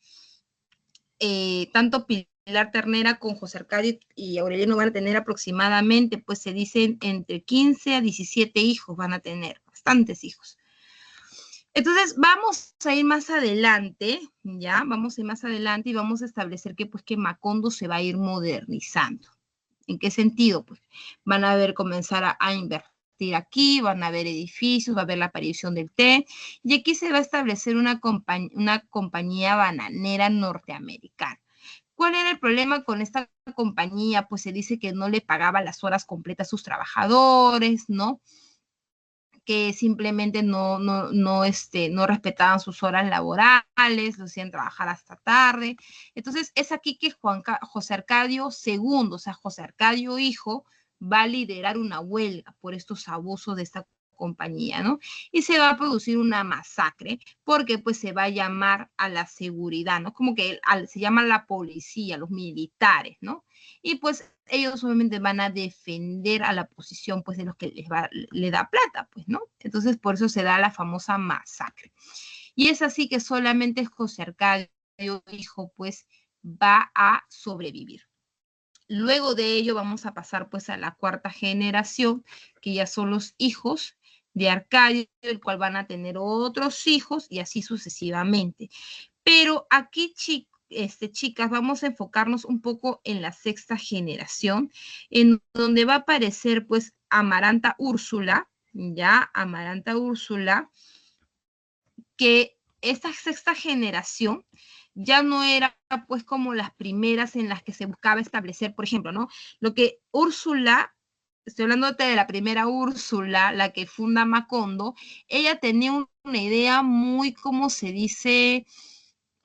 A: tanto Pilar Ternera con José Arcadio y Aureliano van a tener aproximadamente, pues se dicen entre 15 a 17 hijos van a tener, bastantes hijos. Entonces vamos a ir más adelante, ya, vamos a ir más adelante y vamos a establecer que pues que Macondo se va a ir modernizando. ¿En qué sentido? Pues van a ver comenzar a invertir aquí, van a haber edificios, va a haber la aparición del té, y aquí se va a establecer una compañía bananera norteamericana. ¿Cuál era el problema con esta compañía? Pues se dice que no le pagaba las horas completas a sus trabajadores, ¿no? Que simplemente no respetaban sus horas laborales, los hacían trabajar hasta tarde. Entonces, es aquí que José Arcadio II, o sea, José Arcadio hijo, va a liderar una huelga por estos abusos de esta compañía, ¿no? Y se va a producir una masacre porque pues se va a llamar a la seguridad, ¿no? Como que se llama la policía, los militares, ¿no? Y pues ellos obviamente van a defender a la posición pues de los que le da plata, pues, ¿no? Entonces por eso se da la famosa masacre. Y es así que solamente José Arcadio, hijo, pues va a sobrevivir. Luego de ello vamos a pasar pues a la cuarta generación, que ya son los hijos de Arcadio, el cual van a tener otros hijos y así sucesivamente. Pero aquí, chicas, vamos a enfocarnos un poco en la sexta generación, en donde va a aparecer pues Amaranta Úrsula, ya, Amaranta Úrsula, que esta sexta generación ya no era pues como las primeras en las que se buscaba establecer, por ejemplo, ¿no? Lo que Úrsula, estoy hablándote de la primera Úrsula, la que funda Macondo, ella tenía una idea muy, como se dice,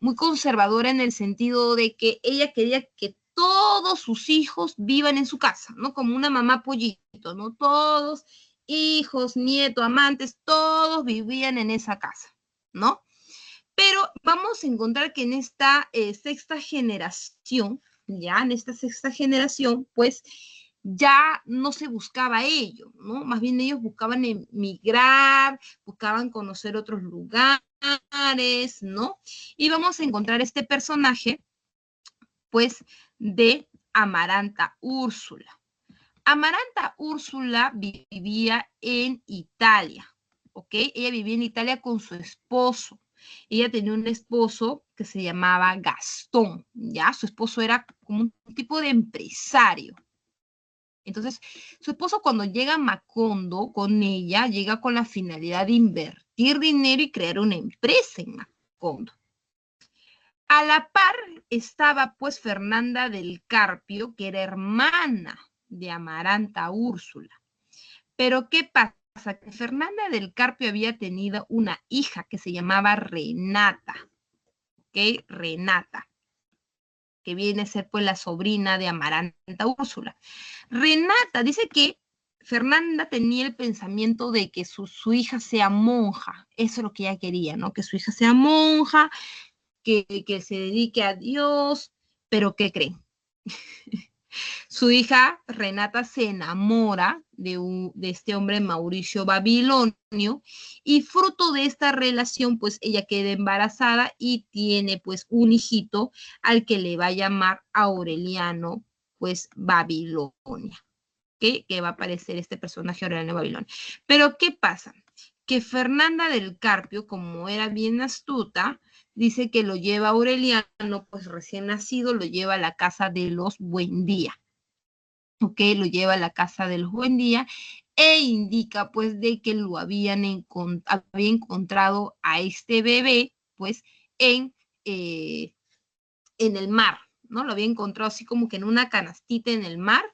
A: muy conservadora en el sentido de que ella quería que todos sus hijos vivan en su casa, ¿no? Como una mamá pollito, ¿no? Todos, hijos, nietos, amantes, todos vivían en esa casa, ¿no? Pero vamos a encontrar que en esta sexta generación, ya en esta sexta generación, pues ya no se buscaba ello, ¿no? Más bien ellos buscaban emigrar, buscaban conocer otros lugares, ¿no? Y vamos a encontrar este personaje, pues, de Amaranta Úrsula. Amaranta Úrsula vivía en Italia, ¿ok? Ella vivía en Italia con su esposo. Ella tenía un esposo que se llamaba Gastón, ¿ya? Su esposo era como un tipo de empresario. Entonces, su esposo cuando llega a Macondo con ella, llega con la finalidad de invertir dinero y crear una empresa en Macondo. A la par estaba pues Fernanda del Carpio, que era hermana de Amaranta Úrsula. Pero ¿qué pasa? Que Fernanda del Carpio había tenido una hija que se llamaba Renata, ¿ok? Renata, que viene a ser pues la sobrina de Amaranta Úrsula. Renata dice que Fernanda tenía el pensamiento de que su hija sea monja, eso es lo que ella quería, ¿no? Que su hija sea monja, que se dedique a Dios, pero ¿qué creen? Su hija Renata se enamora de este hombre Mauricio Babilonio y fruto de esta relación pues ella queda embarazada y tiene pues un hijito al que le va a llamar Aureliano pues Babilonia, ¿okay? Que va a aparecer este personaje Aureliano Babilonia. Pero ¿qué pasa? Que Fernanda del Carpio, como era bien astuta, dice que lo lleva Aureliano, pues recién nacido, lo lleva a la casa de los Buendía. ¿Ok? Lo lleva a la casa de los Buendía e indica pues de que lo había encontrado a este bebé pues en el mar, ¿no? Lo había encontrado así como que en una canastita en el mar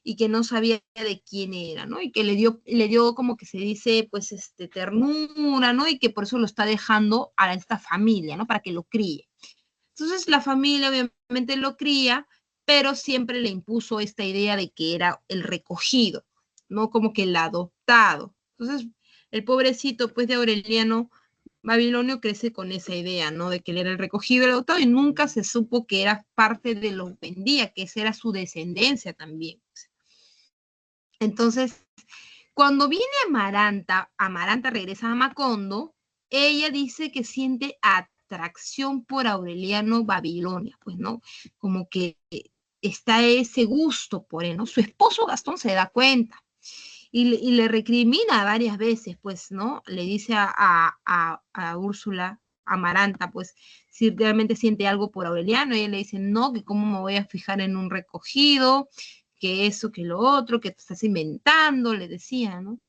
A: y que no sabía de quién era, ¿no? Y que le dio como que se dice, pues, ternura, ¿no? Y que por eso lo está dejando a esta familia, ¿no? Para que lo críe. Entonces la familia obviamente lo cría, pero siempre le impuso esta idea de que era el recogido, ¿no? Como que el adoptado. Entonces, el pobrecito, pues, de Aureliano Babilonio crece con esa idea, ¿no? De que él era el recogido, el adoptado, y nunca se supo que era parte de los Buendía, que esa era su descendencia también. Entonces, cuando viene Amaranta, Amaranta regresa a Macondo, ella dice que siente atracción por Aureliano Babilonia, pues, ¿no? Como que está ese gusto por él, ¿no? Su esposo Gastón se da cuenta y le recrimina varias veces, pues, ¿no? Le dice a Úrsula Amaranta, pues, si realmente siente algo por Aureliano, y ella le dice, no, que cómo me voy a fijar en un recogido, que eso, que lo otro, que te estás inventando, le decía, ¿no?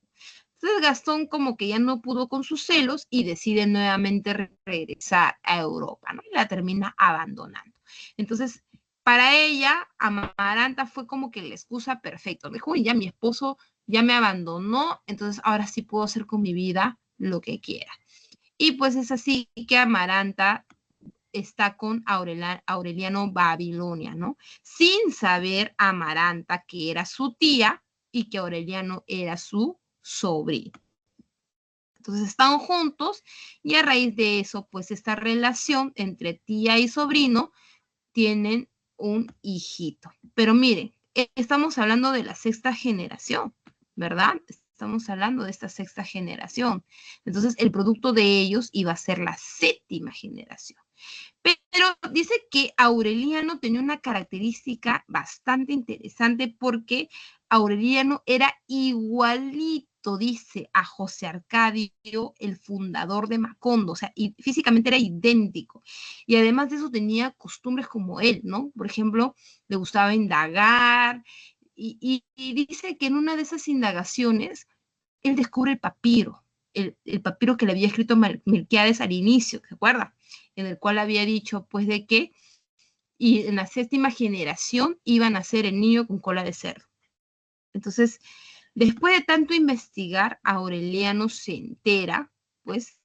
A: Entonces Gastón como que ya no pudo con sus celos y decide nuevamente regresar a Europa, ¿no? Y la termina abandonando. Entonces, para ella, Amaranta fue como que la excusa perfecta. Dijo, ya mi esposo ya me abandonó, entonces ahora sí puedo hacer con mi vida lo que quiera. Y pues es así que Amaranta está con Aureliano Babilonia, ¿no? Sin saber Amaranta que era su tía y que Aureliano era su sobrino. Entonces están juntos y a raíz de eso, pues esta relación entre tía y sobrino tienen un hijito. Pero miren, estamos hablando de la sexta generación, ¿verdad? Estamos hablando de esta sexta generación. Entonces el producto de ellos iba a ser la séptima generación. Pero dice que Aureliano tenía una característica bastante interesante porque Aureliano era igualito, dice, a José Arcadio, el fundador de Macondo, o sea, y físicamente era idéntico. Y además de eso tenía costumbres como él, ¿no? Por ejemplo, le gustaba indagar y dice que en una de esas indagaciones él descubre el papiro, el papiro que le había escrito Melquiades al inicio, ¿se acuerda? En el cual había dicho, pues, de que y en la séptima generación iban a ser el niño con cola de cerdo. Entonces, después de tanto investigar, Aureliano se entera, pues,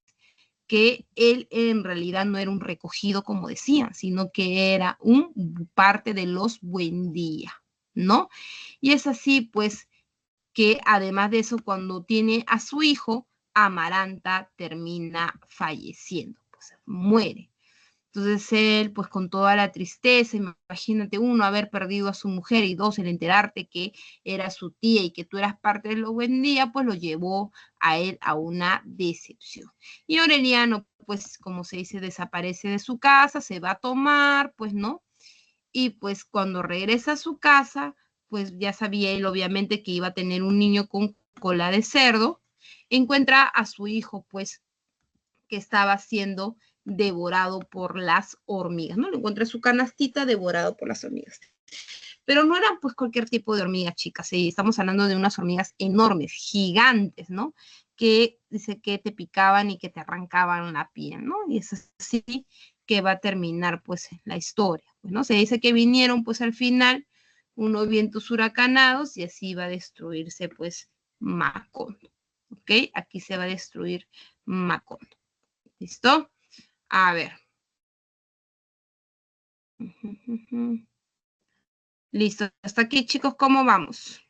A: que él en realidad no era un recogido, como decían, sino que era un parte de los Buendía, ¿no? Y es así, pues, que además de eso, cuando tiene a su hijo, Amaranta termina falleciendo, pues muere. Entonces él, pues con toda la tristeza, imagínate, uno, haber perdido a su mujer y dos, el enterarte que era su tía y que tú eras parte de los Buendía, pues lo llevó a él a una decepción. Y Aureliano, pues como se dice, desaparece de su casa, se va a tomar, pues no, y pues cuando regresa a su casa, pues ya sabía él obviamente que iba a tener un niño con cola de cerdo, encuentra a su hijo pues que estaba siendo devorado por las hormigas, ¿no? Le encuentra su canastita devorado por las hormigas. Pero no eran pues cualquier tipo de hormigas, chicas, ¿sí? Estamos hablando de unas hormigas enormes, gigantes, ¿no? Que dice que te picaban y que te arrancaban la piel, ¿no? Y es así que va a terminar pues la historia, pues, ¿no? Se dice que vinieron pues al final unos vientos huracanados y así va a destruirse pues Macondo, ¿ok? Aquí se va a destruir Macondo. ¿Listo? A ver. Listo. Hasta aquí, chicos, ¿cómo vamos?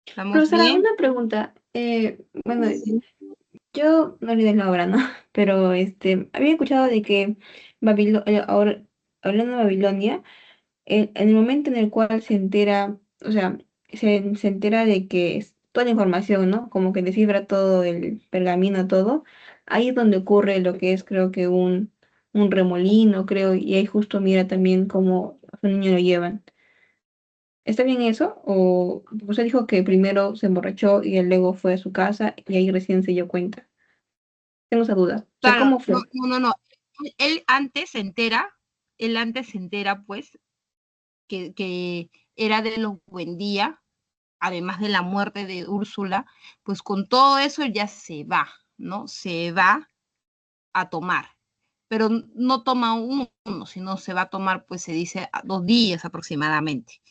A: ¿Estamos
B: Profesora,
A: bien?
B: una pregunta. Bueno,
A: Sí.
B: yo no leí la obra, ¿no? Pero había escuchado de que ahora, hablando de Babilonia, en el momento en el cual se entera, o sea, se entera de que es toda la información, ¿no? Como que descifra todo el pergamino, todo, ahí es donde ocurre lo que es, creo que un remolino, creo, y ahí justo mira también cómo a su niño lo llevan. ¿Está bien eso? ¿O usted dijo que primero se emborrachó y él luego fue a su casa y ahí recién se dio cuenta? Tengo esa duda. O sea,
A: Claro,
B: ¿cómo
A: no,
B: fue?
A: no, no, no. Él antes se entera, pues, que era de los Buendía, además de la muerte de Úrsula, pues con todo eso él ya se va, ¿no? Se va a tomar, pero no toma uno, sino se va a tomar, pues se dice, 2 días aproximadamente.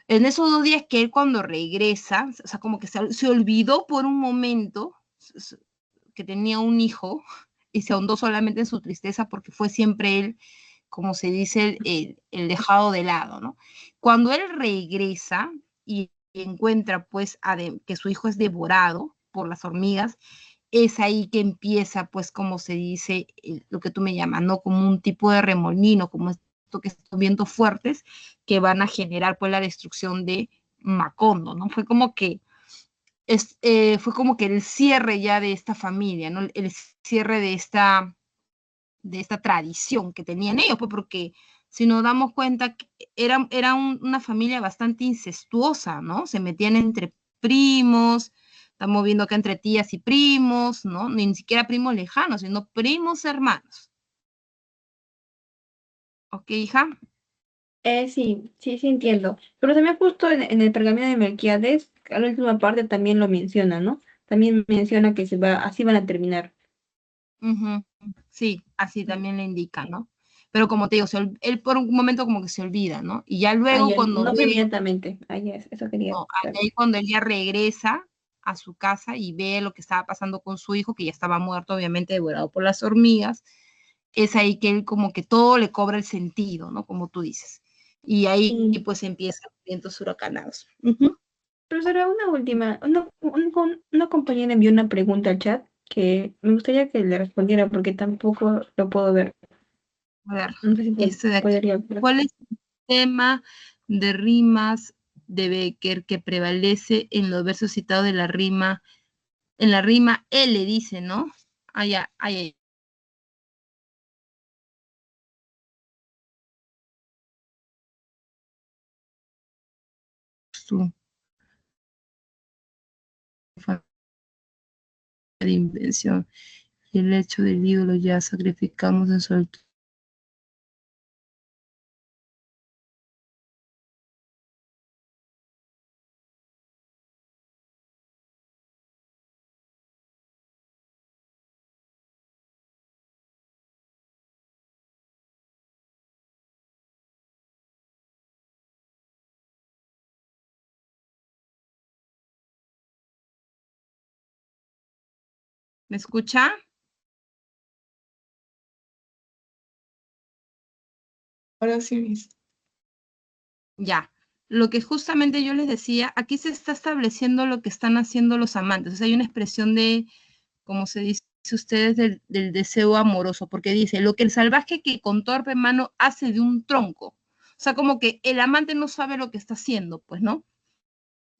A: En esos 2 días que él cuando regresa, o sea, como que se olvidó por un momento que tenía un hijo, y se ahondó solamente en su tristeza porque fue siempre él, como se dice, el dejado de lado, ¿no? Cuando él regresa y encuentra pues que su hijo es devorado por las hormigas, es ahí que empieza pues como se dice, lo que tú me llamas, ¿no? Como un tipo de remolino, como esto que estos vientos fuertes que van a generar pues la destrucción de Macondo, ¿no? Fue como que el cierre ya de esta familia, ¿no? El cierre de esta tradición que tenían ellos, pues porque si nos damos cuenta, era una familia bastante incestuosa, ¿no? Se metían entre primos, estamos viendo que entre tías y primos, ¿no? Ni siquiera primos lejanos, sino primos hermanos. ¿Ok, hija?
B: Sí, entiendo. Pero también justo en el pergamino de Melquíades, a la última parte también lo menciona, ¿no? También menciona que así van a terminar.
A: Ujú. Sí, así también le indica, ¿no? Pero como te digo, él por un momento como que se olvida, ¿no? Y ya luego cuando
B: No fue
A: ve,
B: inmediatamente. Eso quería
A: no,
B: saber.
A: ahí cuando él ya regresa a su casa y ve lo que estaba pasando con su hijo, que ya estaba muerto, obviamente devorado por las hormigas, es ahí que él como que todo le cobra el sentido, ¿no? Como tú dices. Y ahí
B: Sí.
A: pues empiezan los vientos huracanados. Ujú.
B: Pero será una última. Una compañera envió una pregunta al chat que me gustaría que le respondiera porque tampoco lo puedo ver.
A: A ver,
B: No sé si
A: este de aquí.
B: podría ver.
A: ¿Cuál es el tema de rimas de Becker que prevalece en los versos citados de la rima? En la rima L dice, ¿no? Allá, ahí, su de invención. Y el hecho del ídolo ya sacrificamos en su altar. ¿Me escucha?
C: Ahora sí, Miss.
A: Ya. Lo que justamente yo les decía, aquí se está estableciendo lo que están haciendo los amantes. O sea, hay una expresión de, como se dice ustedes, del deseo amoroso, porque dice, lo que el salvaje que con torpe mano hace de un tronco. O sea, como que el amante no sabe lo que está haciendo, pues, ¿no?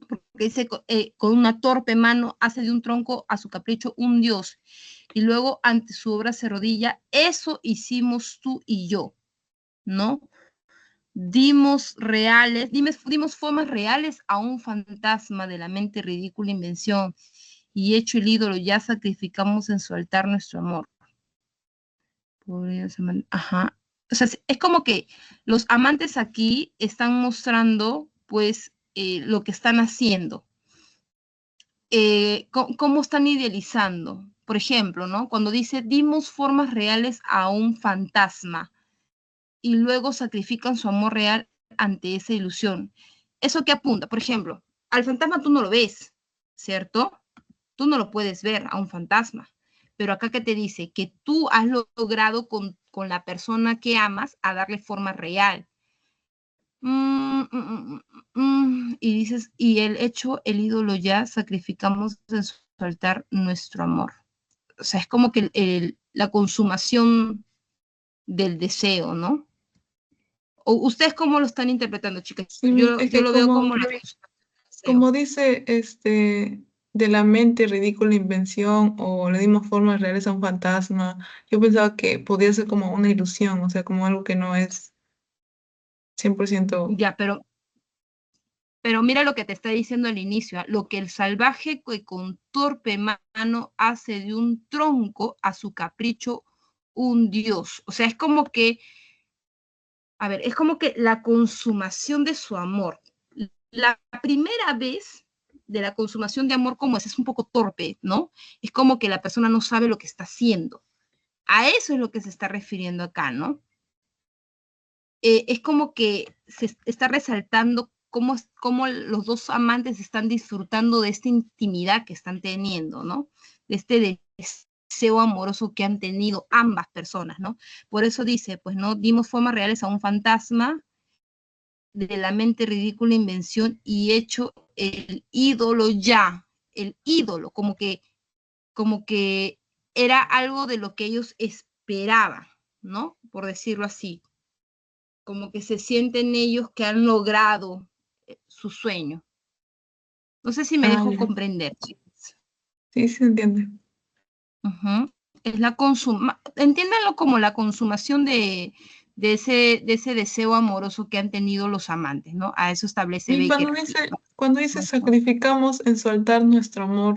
A: Porque dice, con una torpe mano hace de un tronco a su capricho un dios. Y luego ante su obra se rodilla, eso hicimos tú y yo, ¿no? Dimos formas reales a un fantasma de la mente ridícula invención, y hecho el ídolo, ya sacrificamos en su altar nuestro amor. Ajá. O sea, es como que los amantes aquí están mostrando, pues, lo que están haciendo, cómo están idealizando. Por ejemplo, ¿no? Cuando dice, dimos formas reales a un fantasma, y luego sacrifican su amor real ante esa ilusión. ¿Eso qué apunta? Por ejemplo, al fantasma tú no lo ves, ¿cierto? Tú no lo puedes ver a un fantasma. Pero acá que te dice que tú has logrado con la persona que amas a darle forma real. Y dices, y el hecho, el ídolo ya, sacrificamos en su altar nuestro amor. O sea, es como que la consumación del deseo, ¿no? ¿O ustedes cómo lo están interpretando, chicas?
C: Sí, es
A: Yo
C: que
A: lo veo como la deseo.
C: como dice de la mente ridícula invención o le dimos formas reales a un fantasma, yo pensaba que podía ser como una ilusión, o sea, como algo que no es 100%.
A: Ya, pero mira lo que te está diciendo al inicio, ¿eh? Lo que el salvaje que con torpe mano hace de un tronco a su capricho un dios. O sea, es como que, a ver, es como que la consumación de su amor. La primera vez de la consumación de amor, como es un poco torpe, ¿no? Es como que la persona no sabe lo que está haciendo. A eso es lo que se está refiriendo acá, ¿no? Es como que se está resaltando cómo los dos amantes están disfrutando de esta intimidad que están teniendo, ¿no? De este deseo amoroso que han tenido ambas personas, ¿no? Por eso dice, pues, ¿no? Dimos formas reales a un fantasma de la mente ridícula invención y hecho el ídolo ya, el ídolo, como que era algo de lo que ellos esperaban, ¿no? Por decirlo así, como que se sienten ellos que han logrado su sueño. No sé si me
C: Ah,
A: dejo
C: ya.
A: comprender, chicos.
C: Sí, se entiende.
A: Ujú. Es la entiéndanlo como la consumación de ese deseo amoroso que han tenido los amantes, ¿no? A eso establece
C: Y
A: Baker.
C: cuando dice sacrificamos en soltar nuestro amor,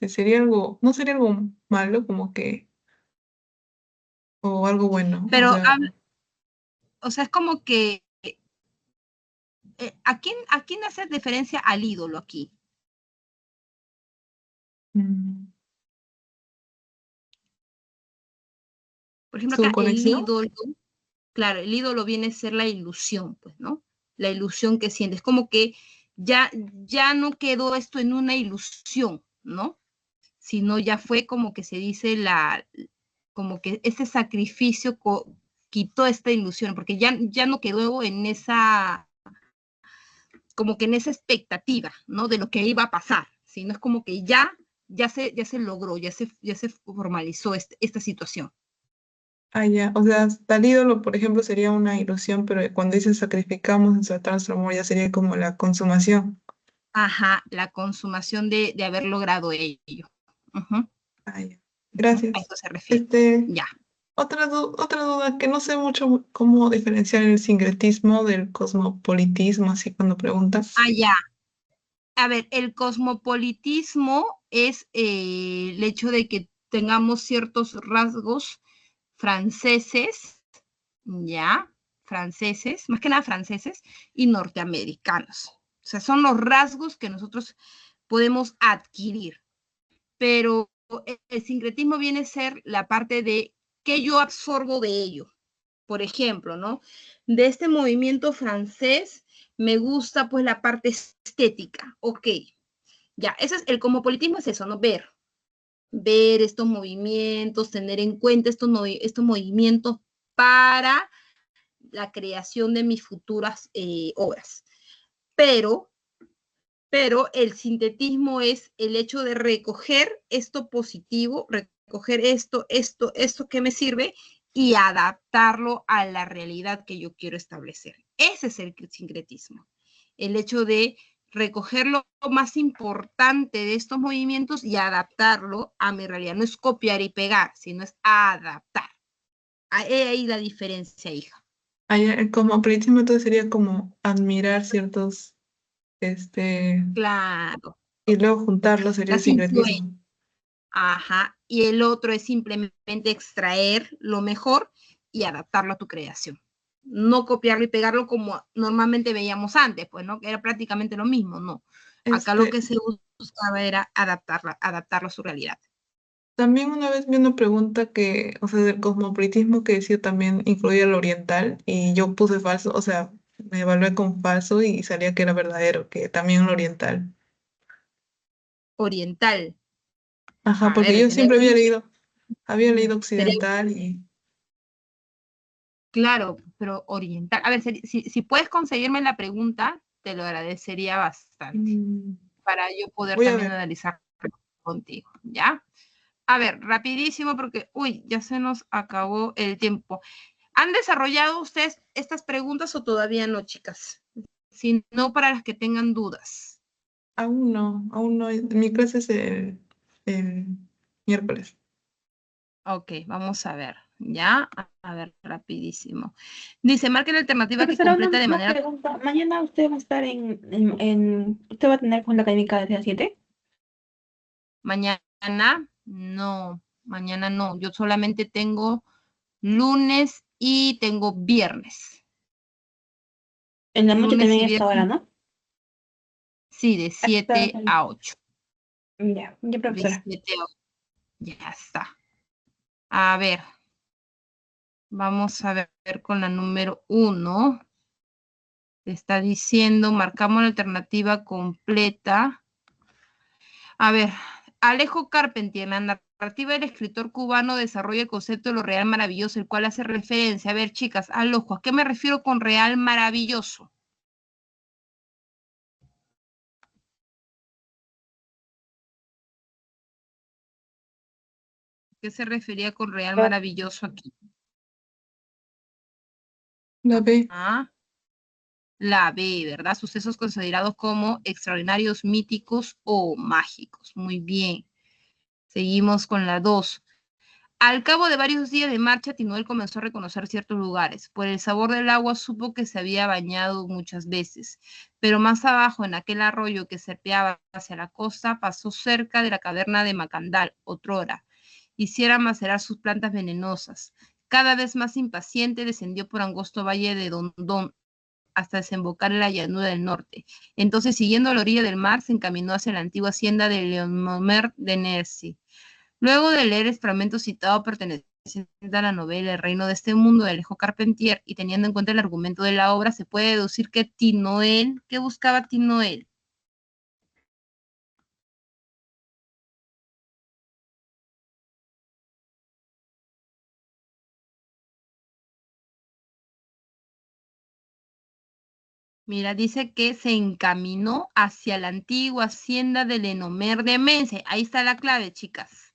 C: sería algo, no sería algo malo, como que, o algo bueno, o
A: Pero,
C: sea,
A: o sea, es como que, a quién hace referencia al ídolo aquí?
C: mm,
A: Por ejemplo,
C: su
A: acá el
C: conexión.
A: ídolo, claro, el ídolo viene a ser la ilusión, pues, ¿no? La ilusión que sientes, como que ya no quedó esto en una ilusión, ¿no? Sino ya fue como que se dice como que ese sacrificio quitó esta ilusión, porque ya no quedó en esa, como que en esa expectativa, ¿no? De lo que iba a pasar, sino es como que ya se logró, ya se formalizó esta situación.
C: Ah, ya, o sea, tal ídolo, por ejemplo, sería una ilusión, pero cuando dice sacrificamos en soltar nuestro amor, ya sería como la consumación.
A: Ajá, la consumación de haber logrado ello. Ujú,
C: Ah, ya.
A: ujú, a
C: Gracias.
A: eso se refiere.
C: Este,
A: Ya.
C: otra duda, que no sé mucho cómo diferenciar el sincretismo del cosmopolitismo, así cuando preguntas.
A: Ah, ya. A ver, el cosmopolitismo es el hecho de que tengamos ciertos rasgos franceses, ya, franceses, más que nada franceses y norteamericanos. O sea, son los rasgos que nosotros podemos adquirir, pero el sincretismo viene a ser la parte de qué yo absorbo de ello. Por ejemplo, ¿no? De este movimiento francés me gusta pues la parte estética, ok, ya, eso es el cosmopolitismo, es eso, ¿no? Ver estos movimientos, tener en cuenta estos movimientos para la creación de mis futuras obras. Pero, pero el sintetismo es el hecho de recoger esto positivo, recoger esto que me sirve y adaptarlo a la realidad que yo quiero establecer. Ese es el sincretismo. El hecho de recoger lo más importante de estos movimientos y adaptarlo a mi realidad. No es copiar y pegar, sino es adaptar. Ahí la diferencia, hija.
C: Allá, el cosmopolitismo entonces sería como admirar ciertos,
A: Claro,
C: y luego juntarlos sería el
A: las influencias.
C: sincretismo.
A: Ajá. Y el otro es simplemente extraer lo mejor y adaptarlo a tu creación. No copiarlo y pegarlo como normalmente veíamos antes, pues, ¿no? Que era prácticamente lo mismo, no. Acá lo
C: Este,
A: que se buscaba era adaptarlo a su realidad.
C: También una vez vi una pregunta que, o sea, del cosmopolitismo que decía también incluía el oriental y yo puse falso, o sea, me evalué con falso y salía que era verdadero, que también el oriental.
A: Oriental.
C: Ajá,
A: A
C: porque
A: ver,
C: yo siempre había leído
A: sería
C: occidental y
A: claro, pero oriental. A ver, si puedes conseguirme la pregunta, te lo agradecería bastante
C: mm,
A: para yo poder
C: voy a
A: también
C: ver.
A: analizar contigo, ¿ya? A ver, rapidísimo porque, uy, ya se nos acabó el tiempo. ¿Han desarrollado ustedes estas preguntas o todavía no, chicas? Si no, para las que tengan dudas.
C: Aún no. Mi clase es el miércoles.
A: Ok, vamos a ver, ¿ya? A ver, rapidísimo. Dice, marque la alternativa que
B: Profesora,
A: completa de
B: una
A: manera...
B: pregunta. ¿Mañana usted va a estar usted va a tener con la académica de 7?
A: Mañana no. Yo solamente tengo lunes y tengo viernes.
B: En la noche
A: Lunes y
B: también esta hora,
A: viernes,
B: ¿no?
A: sí, de
B: Hasta...
A: 7 a 8.
B: Ya,
A: De
B: profesora.
A: 7 a 8. Ya está. A ver, vamos a ver con la número 1. Está diciendo, marcamos la alternativa completa. A ver, Alejo Carpentier, la narrativa del escritor cubano desarrolla el concepto de lo real maravilloso, el cual hace referencia, a ver, chicas, al ojo, ¿a qué me refiero con real maravilloso? ¿Qué se refería con real maravilloso aquí?
C: La B.
A: Ah, la B, ¿verdad? Sucesos considerados como extraordinarios, míticos o mágicos. Muy bien. Seguimos con la 2. Al cabo de varios días de marcha, Tinoel comenzó a reconocer ciertos lugares. Por el sabor del agua supo que se había bañado muchas veces, pero más abajo, en aquel arroyo que serpeaba hacia la costa, pasó cerca de la caverna de Macandal, otrora. Hiciera macerar sus plantas venenosas. Cada vez más impaciente, descendió por angosto valle de Dondón hasta desembocar en la llanura del norte. Entonces, siguiendo la orilla del mar, se encaminó hacia la antigua hacienda de Leonomer de Nercy. Luego de leer el fragmento citado perteneciente a la novela El reino de este mundo de Alejo Carpentier y teniendo en cuenta el argumento de la obra, se puede deducir que Tinoel, ¿qué buscaba Tinoel? Mira, dice que se encaminó hacia la antigua hacienda de Lenomer de Mense. Ahí está la clave, chicas.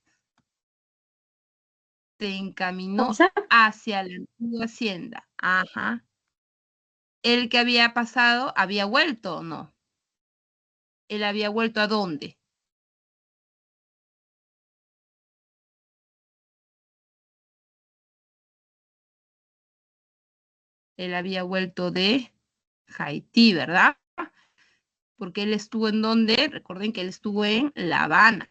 A: Se encaminó
B: ¿Cosa?
A: hacia la antigua hacienda. Ajá. El que había pasado había vuelto, ¿o no? ¿Él había vuelto a dónde? Él había vuelto de Haití, ¿verdad? Porque él estuvo en donde, recuerden que él estuvo en La Habana,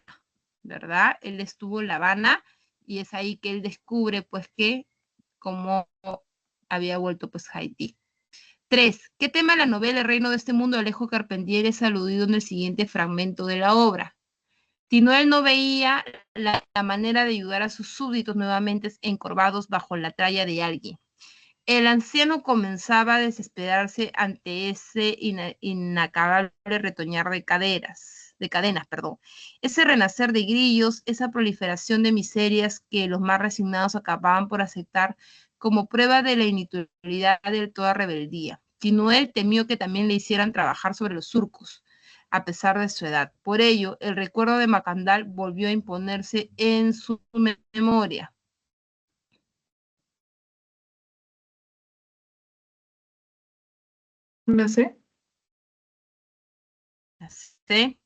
A: ¿verdad? Él estuvo en La Habana y es ahí que él descubre, pues, que como había vuelto, pues, a Haití. 3. ¿Qué tema de la novela El reino de este mundo de Alejo Carpentier es aludido en el siguiente fragmento de la obra? Tinoel no veía la manera de ayudar a sus súbditos nuevamente encorvados bajo la tralla de alguien. El anciano comenzaba a desesperarse ante ese inacabable retoñar de cadenas, perdón. Ese renacer de grillos, esa proliferación de miserias que los más resignados acababan por aceptar como prueba de la inutilidad de toda rebeldía. Tinoel temió que también le hicieran trabajar sobre los surcos, a pesar de su edad. Por ello, el recuerdo de Macandal volvió a imponerse en su memoria.
C: ¿La C?
A: ¿Sí?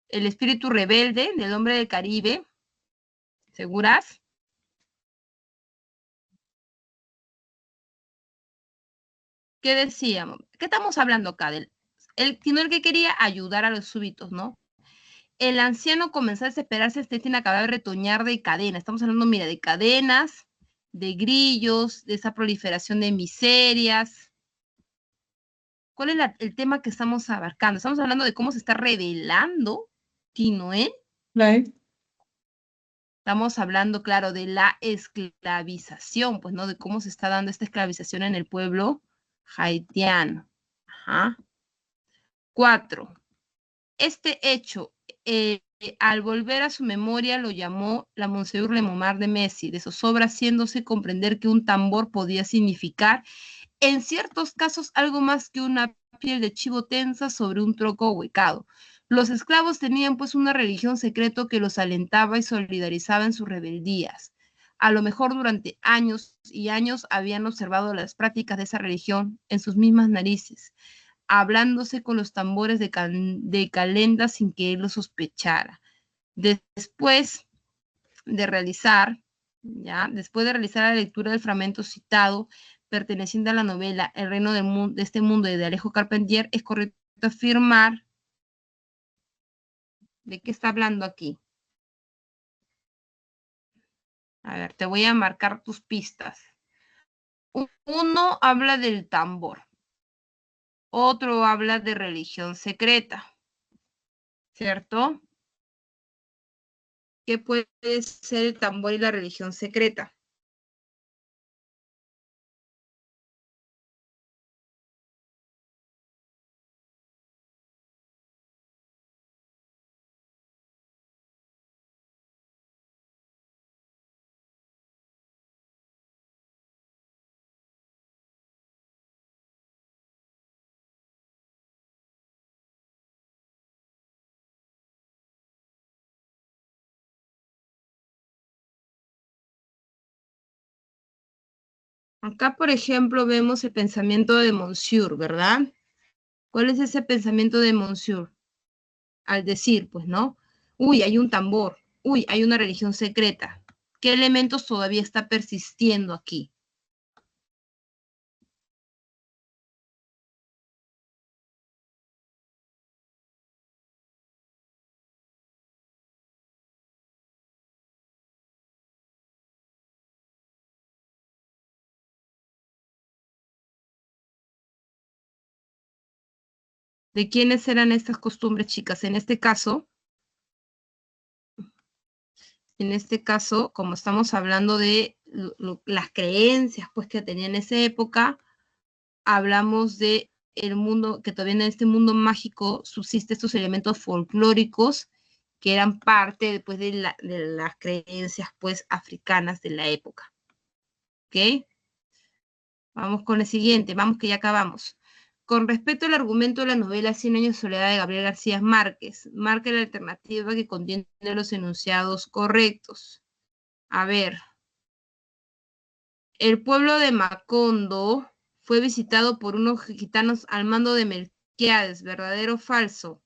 A: El espíritu rebelde del hombre del Caribe, ¿seguras? ¿Qué decíamos? ¿Qué estamos hablando acá? Sino el que quería ayudar a los súbitos, ¿no? El anciano comenzó a desesperarse, este acababa de retoñar de cadenas. Estamos hablando, mira, de cadenas, de grillos, de esa proliferación de miserias. ¿Cuál es el tema que estamos abarcando? Estamos hablando de cómo se está revelando Tinoel.
C: La E.
A: Estamos hablando, claro, de la esclavización, pues, ¿no? De cómo se está dando esta esclavización en el pueblo haitiano. Ajá. 4. Este hecho, al volver a su memoria, lo llamó la Monsieur Lemomar de Messi, de zozobra, haciéndose comprender que un tambor podía significar, en ciertos casos, algo más que una piel de chivo tensa sobre un troco huecado. Los esclavos tenían pues una religión secreta que los alentaba y solidarizaba en sus rebeldías. A lo mejor durante años y años habían observado las prácticas de esa religión en sus mismas narices, hablándose con los tambores de calenda sin que él lo sospechara. Después después de realizar la lectura del fragmento citado, perteneciente a la novela El reino de este mundo de Alejo Carpentier, es correcto afirmar de qué está hablando aquí. A ver, te voy a marcar tus pistas. Uno habla del tambor, otro habla de religión secreta, ¿cierto? ¿Qué puede ser el tambor y la religión secreta? Acá, por ejemplo, vemos el pensamiento de Monsieur, ¿verdad? ¿Cuál es ese pensamiento de Monsieur? Al decir, pues, ¿no? Uy, hay un tambor. Uy, hay una religión secreta. ¿Qué elementos todavía está persistiendo aquí? ¿De quiénes eran estas costumbres, chicas? En este caso, como estamos hablando de las creencias pues, que tenía en esa época, hablamos de el mundo, que todavía en este mundo mágico subsisten estos elementos folclóricos que eran parte después de las creencias pues africanas de la época. ¿Ok? Vamos con el siguiente, vamos que ya acabamos. Con respecto al argumento de la novela Cien años de soledad de Gabriel García Márquez, marca la alternativa que contiene los enunciados correctos. A ver, el pueblo de Macondo fue visitado por unos gitanos al mando de Melquiades, ¿verdadero o falso?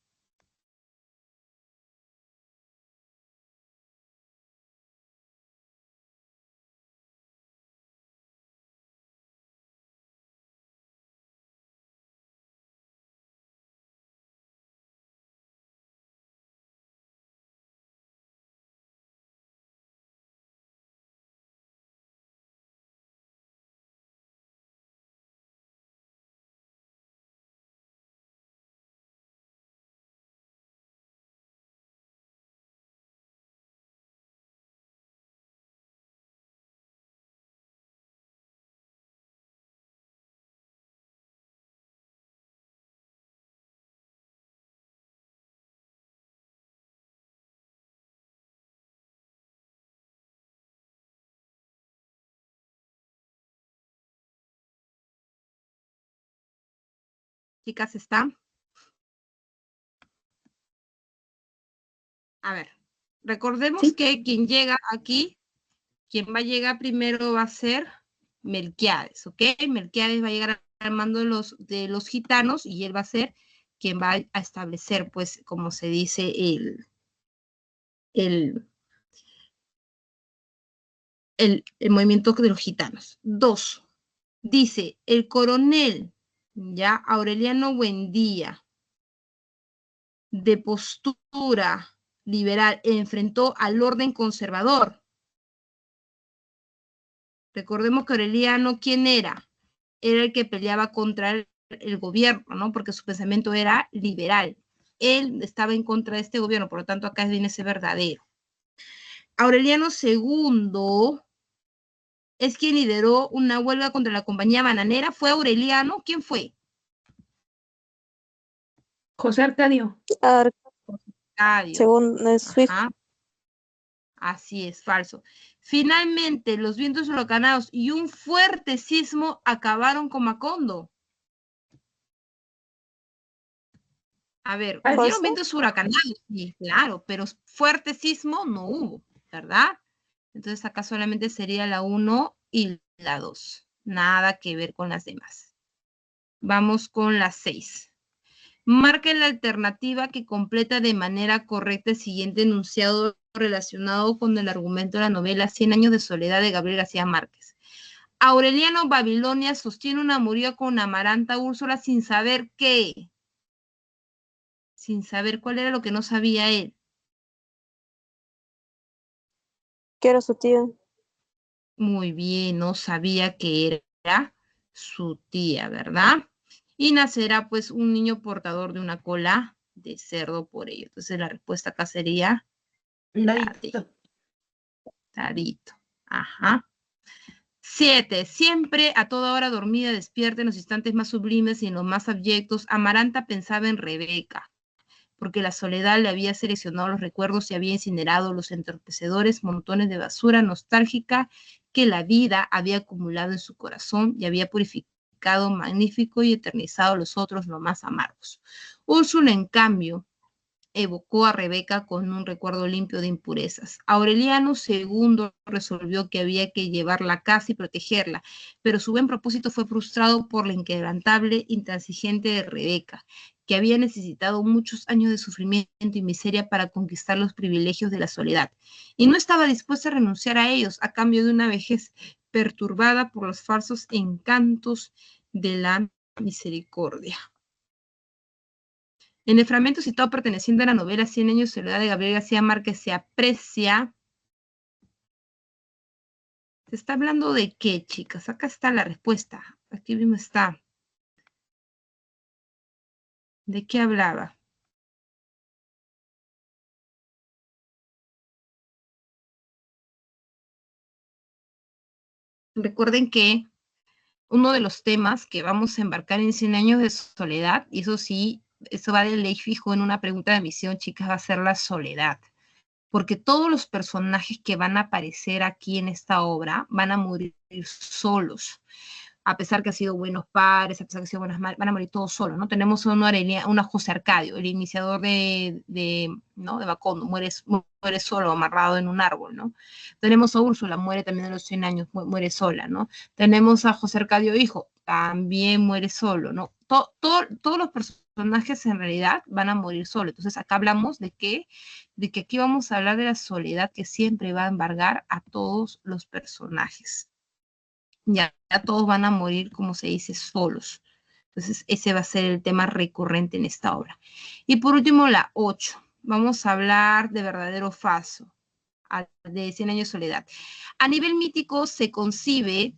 A: Chicas, ¿está? A ver, recordemos
B: ¿Sí?
A: que quien llega aquí, quien va a llegar primero va a ser Melquiades, ¿ok? Melquiades va a llegar al mando de los gitanos y él va a ser quien va a establecer, pues, como se dice, el, el movimiento de los gitanos. 2. Dice, el coronel, ya, Aureliano Buendía, de postura liberal, enfrentó al orden conservador. Recordemos que Aureliano, ¿quién era? Era el que peleaba contra el gobierno, ¿no? Porque su pensamiento era liberal. Él estaba en contra de este gobierno, por lo tanto acá viene ese verdadero. Aureliano II es quien lideró una huelga contra la compañía bananera. ¿Fue Aureliano? ¿Quién fue?
B: José Arcadio.
A: Arcadio.
D: Según Swift.
A: Ajá. Así es, falso. Finalmente, los vientos huracanados y un fuerte sismo acabaron con Macondo. A ver, hubieron vientos huracanados, sí, claro, pero fuerte sismo no hubo, ¿verdad? Entonces acá solamente sería la 1 y la 2. Nada que ver con las demás. Vamos con la 6. Marque la alternativa que completa de manera correcta el siguiente enunciado relacionado con el argumento de la novela Cien años de soledad de Gabriel García Márquez. Aureliano Babilonia sostiene un amorío con Amaranta Úrsula sin saber qué. Sin saber cuál era lo que no sabía él.
D: Que era su tío.
A: Muy bien, no sabía que era su tía, ¿verdad? Y nacerá pues un niño portador de una cola de cerdo por ello. Entonces la respuesta acá sería Tadito. Ajá. 7. Siempre a toda hora dormida, despierta en los instantes más sublimes y en los más abyectos, Amaranta pensaba en Rebeca, porque la soledad le había seleccionado los recuerdos y había incinerado los entorpecedores montones de basura nostálgica que la vida había acumulado en su corazón y había purificado, magnífico y eternizado los otros, los más amargos. Úrsula, en cambio, evocó a Rebeca con un recuerdo limpio de impurezas. Aureliano II resolvió que había que llevarla a casa y protegerla, pero su buen propósito fue frustrado por la inquebrantable intransigente de Rebeca, que había necesitado muchos años de sufrimiento y miseria para conquistar los privilegios de la soledad, y no estaba dispuesta a renunciar a ellos a cambio de una vejez perturbada por los falsos encantos de la misericordia. En el fragmento citado perteneciente a la novela Cien años de soledad de Gabriel García Márquez se aprecia. ¿Se está hablando de qué, chicas? Acá está la respuesta. Aquí mismo está. ¿De qué hablaba? Recuerden que uno de los temas que vamos a embarcar en 100 años de soledad, y eso sí, eso va de ley fijo en una pregunta de admisión, chicas, va a ser la soledad. Porque todos los personajes que van a aparecer aquí en esta obra van a morir solos. A pesar que han sido buenos padres, a pesar que han sido buenas madres, van a morir todos solos, ¿no? Tenemos una José Arcadio, el iniciador ¿no? de Macondo, muere solo, amarrado en un árbol, ¿no? Tenemos a Úrsula, muere también a los 100 años, muere sola, ¿no? Tenemos a José Arcadio hijo, también muere solo, ¿no? Todos los personajes en realidad van a morir solos. Entonces acá hablamos de que aquí vamos a hablar de la soledad que siempre va a embargar a todos los personajes. Ya todos van a morir, como se dice, solos. Entonces, ese va a ser el tema recurrente en esta obra. Y por último, la 8. Vamos a hablar de verdadero falso, de 100 años de soledad. A nivel mítico se concibe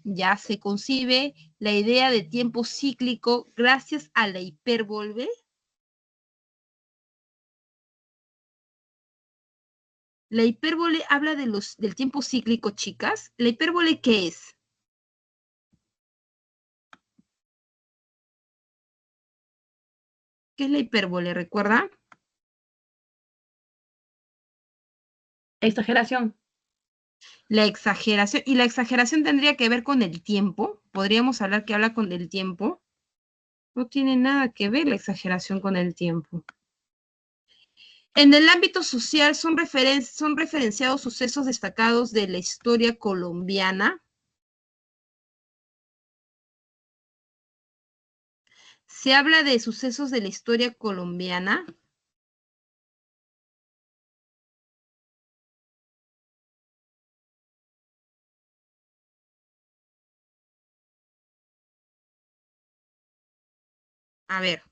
A: la idea de tiempo cíclico gracias a la hipérbole. La hipérbole habla del tiempo cíclico, chicas. ¿La hipérbole qué es? ¿Qué es la hipérbole? ¿Recuerda?
B: Exageración.
A: La exageración. ¿Y la exageración tendría que ver con el tiempo? ¿Podríamos hablar que habla con el tiempo? No tiene nada que ver la exageración con el tiempo. En el ámbito social son referenciados sucesos destacados de la historia colombiana. Se habla de sucesos de la historia colombiana. A ver,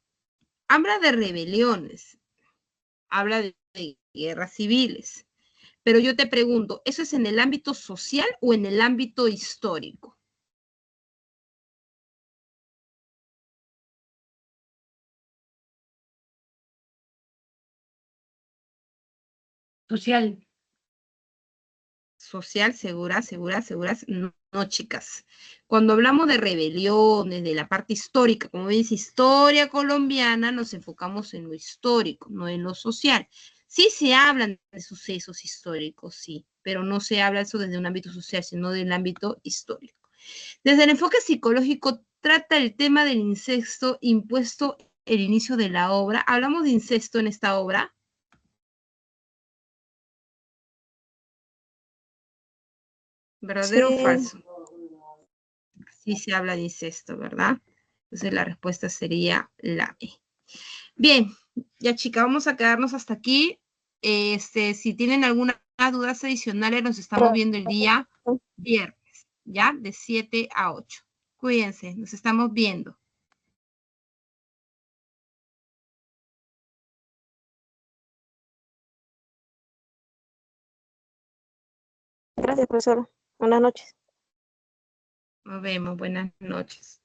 A: habla de rebeliones, habla de guerras civiles. Pero yo te pregunto, ¿eso es en el ámbito social o en el ámbito histórico?
B: Social.
A: Social, segura. No, no, chicas. Cuando hablamos de rebeliones, de la parte histórica, como ves, historia colombiana, nos enfocamos en lo histórico, no en lo social. Sí se hablan de sucesos históricos, sí, pero no se habla eso desde un ámbito social, sino del ámbito histórico. Desde el enfoque psicológico, trata el tema del incesto impuesto el inicio de la obra. Hablamos de incesto en esta obra. ¿Verdadero o
D: Sí,
A: falso? Sí se habla de incesto, ¿verdad? Entonces la respuesta sería la B. Bien, ya chica, vamos a quedarnos hasta aquí. Si tienen algunas dudas adicionales, nos estamos viendo el día viernes, ¿ya? De 7 a 8. Cuídense, nos estamos viendo.
D: gracias, profesora. Buenas noches.
A: Nos vemos, buenas noches.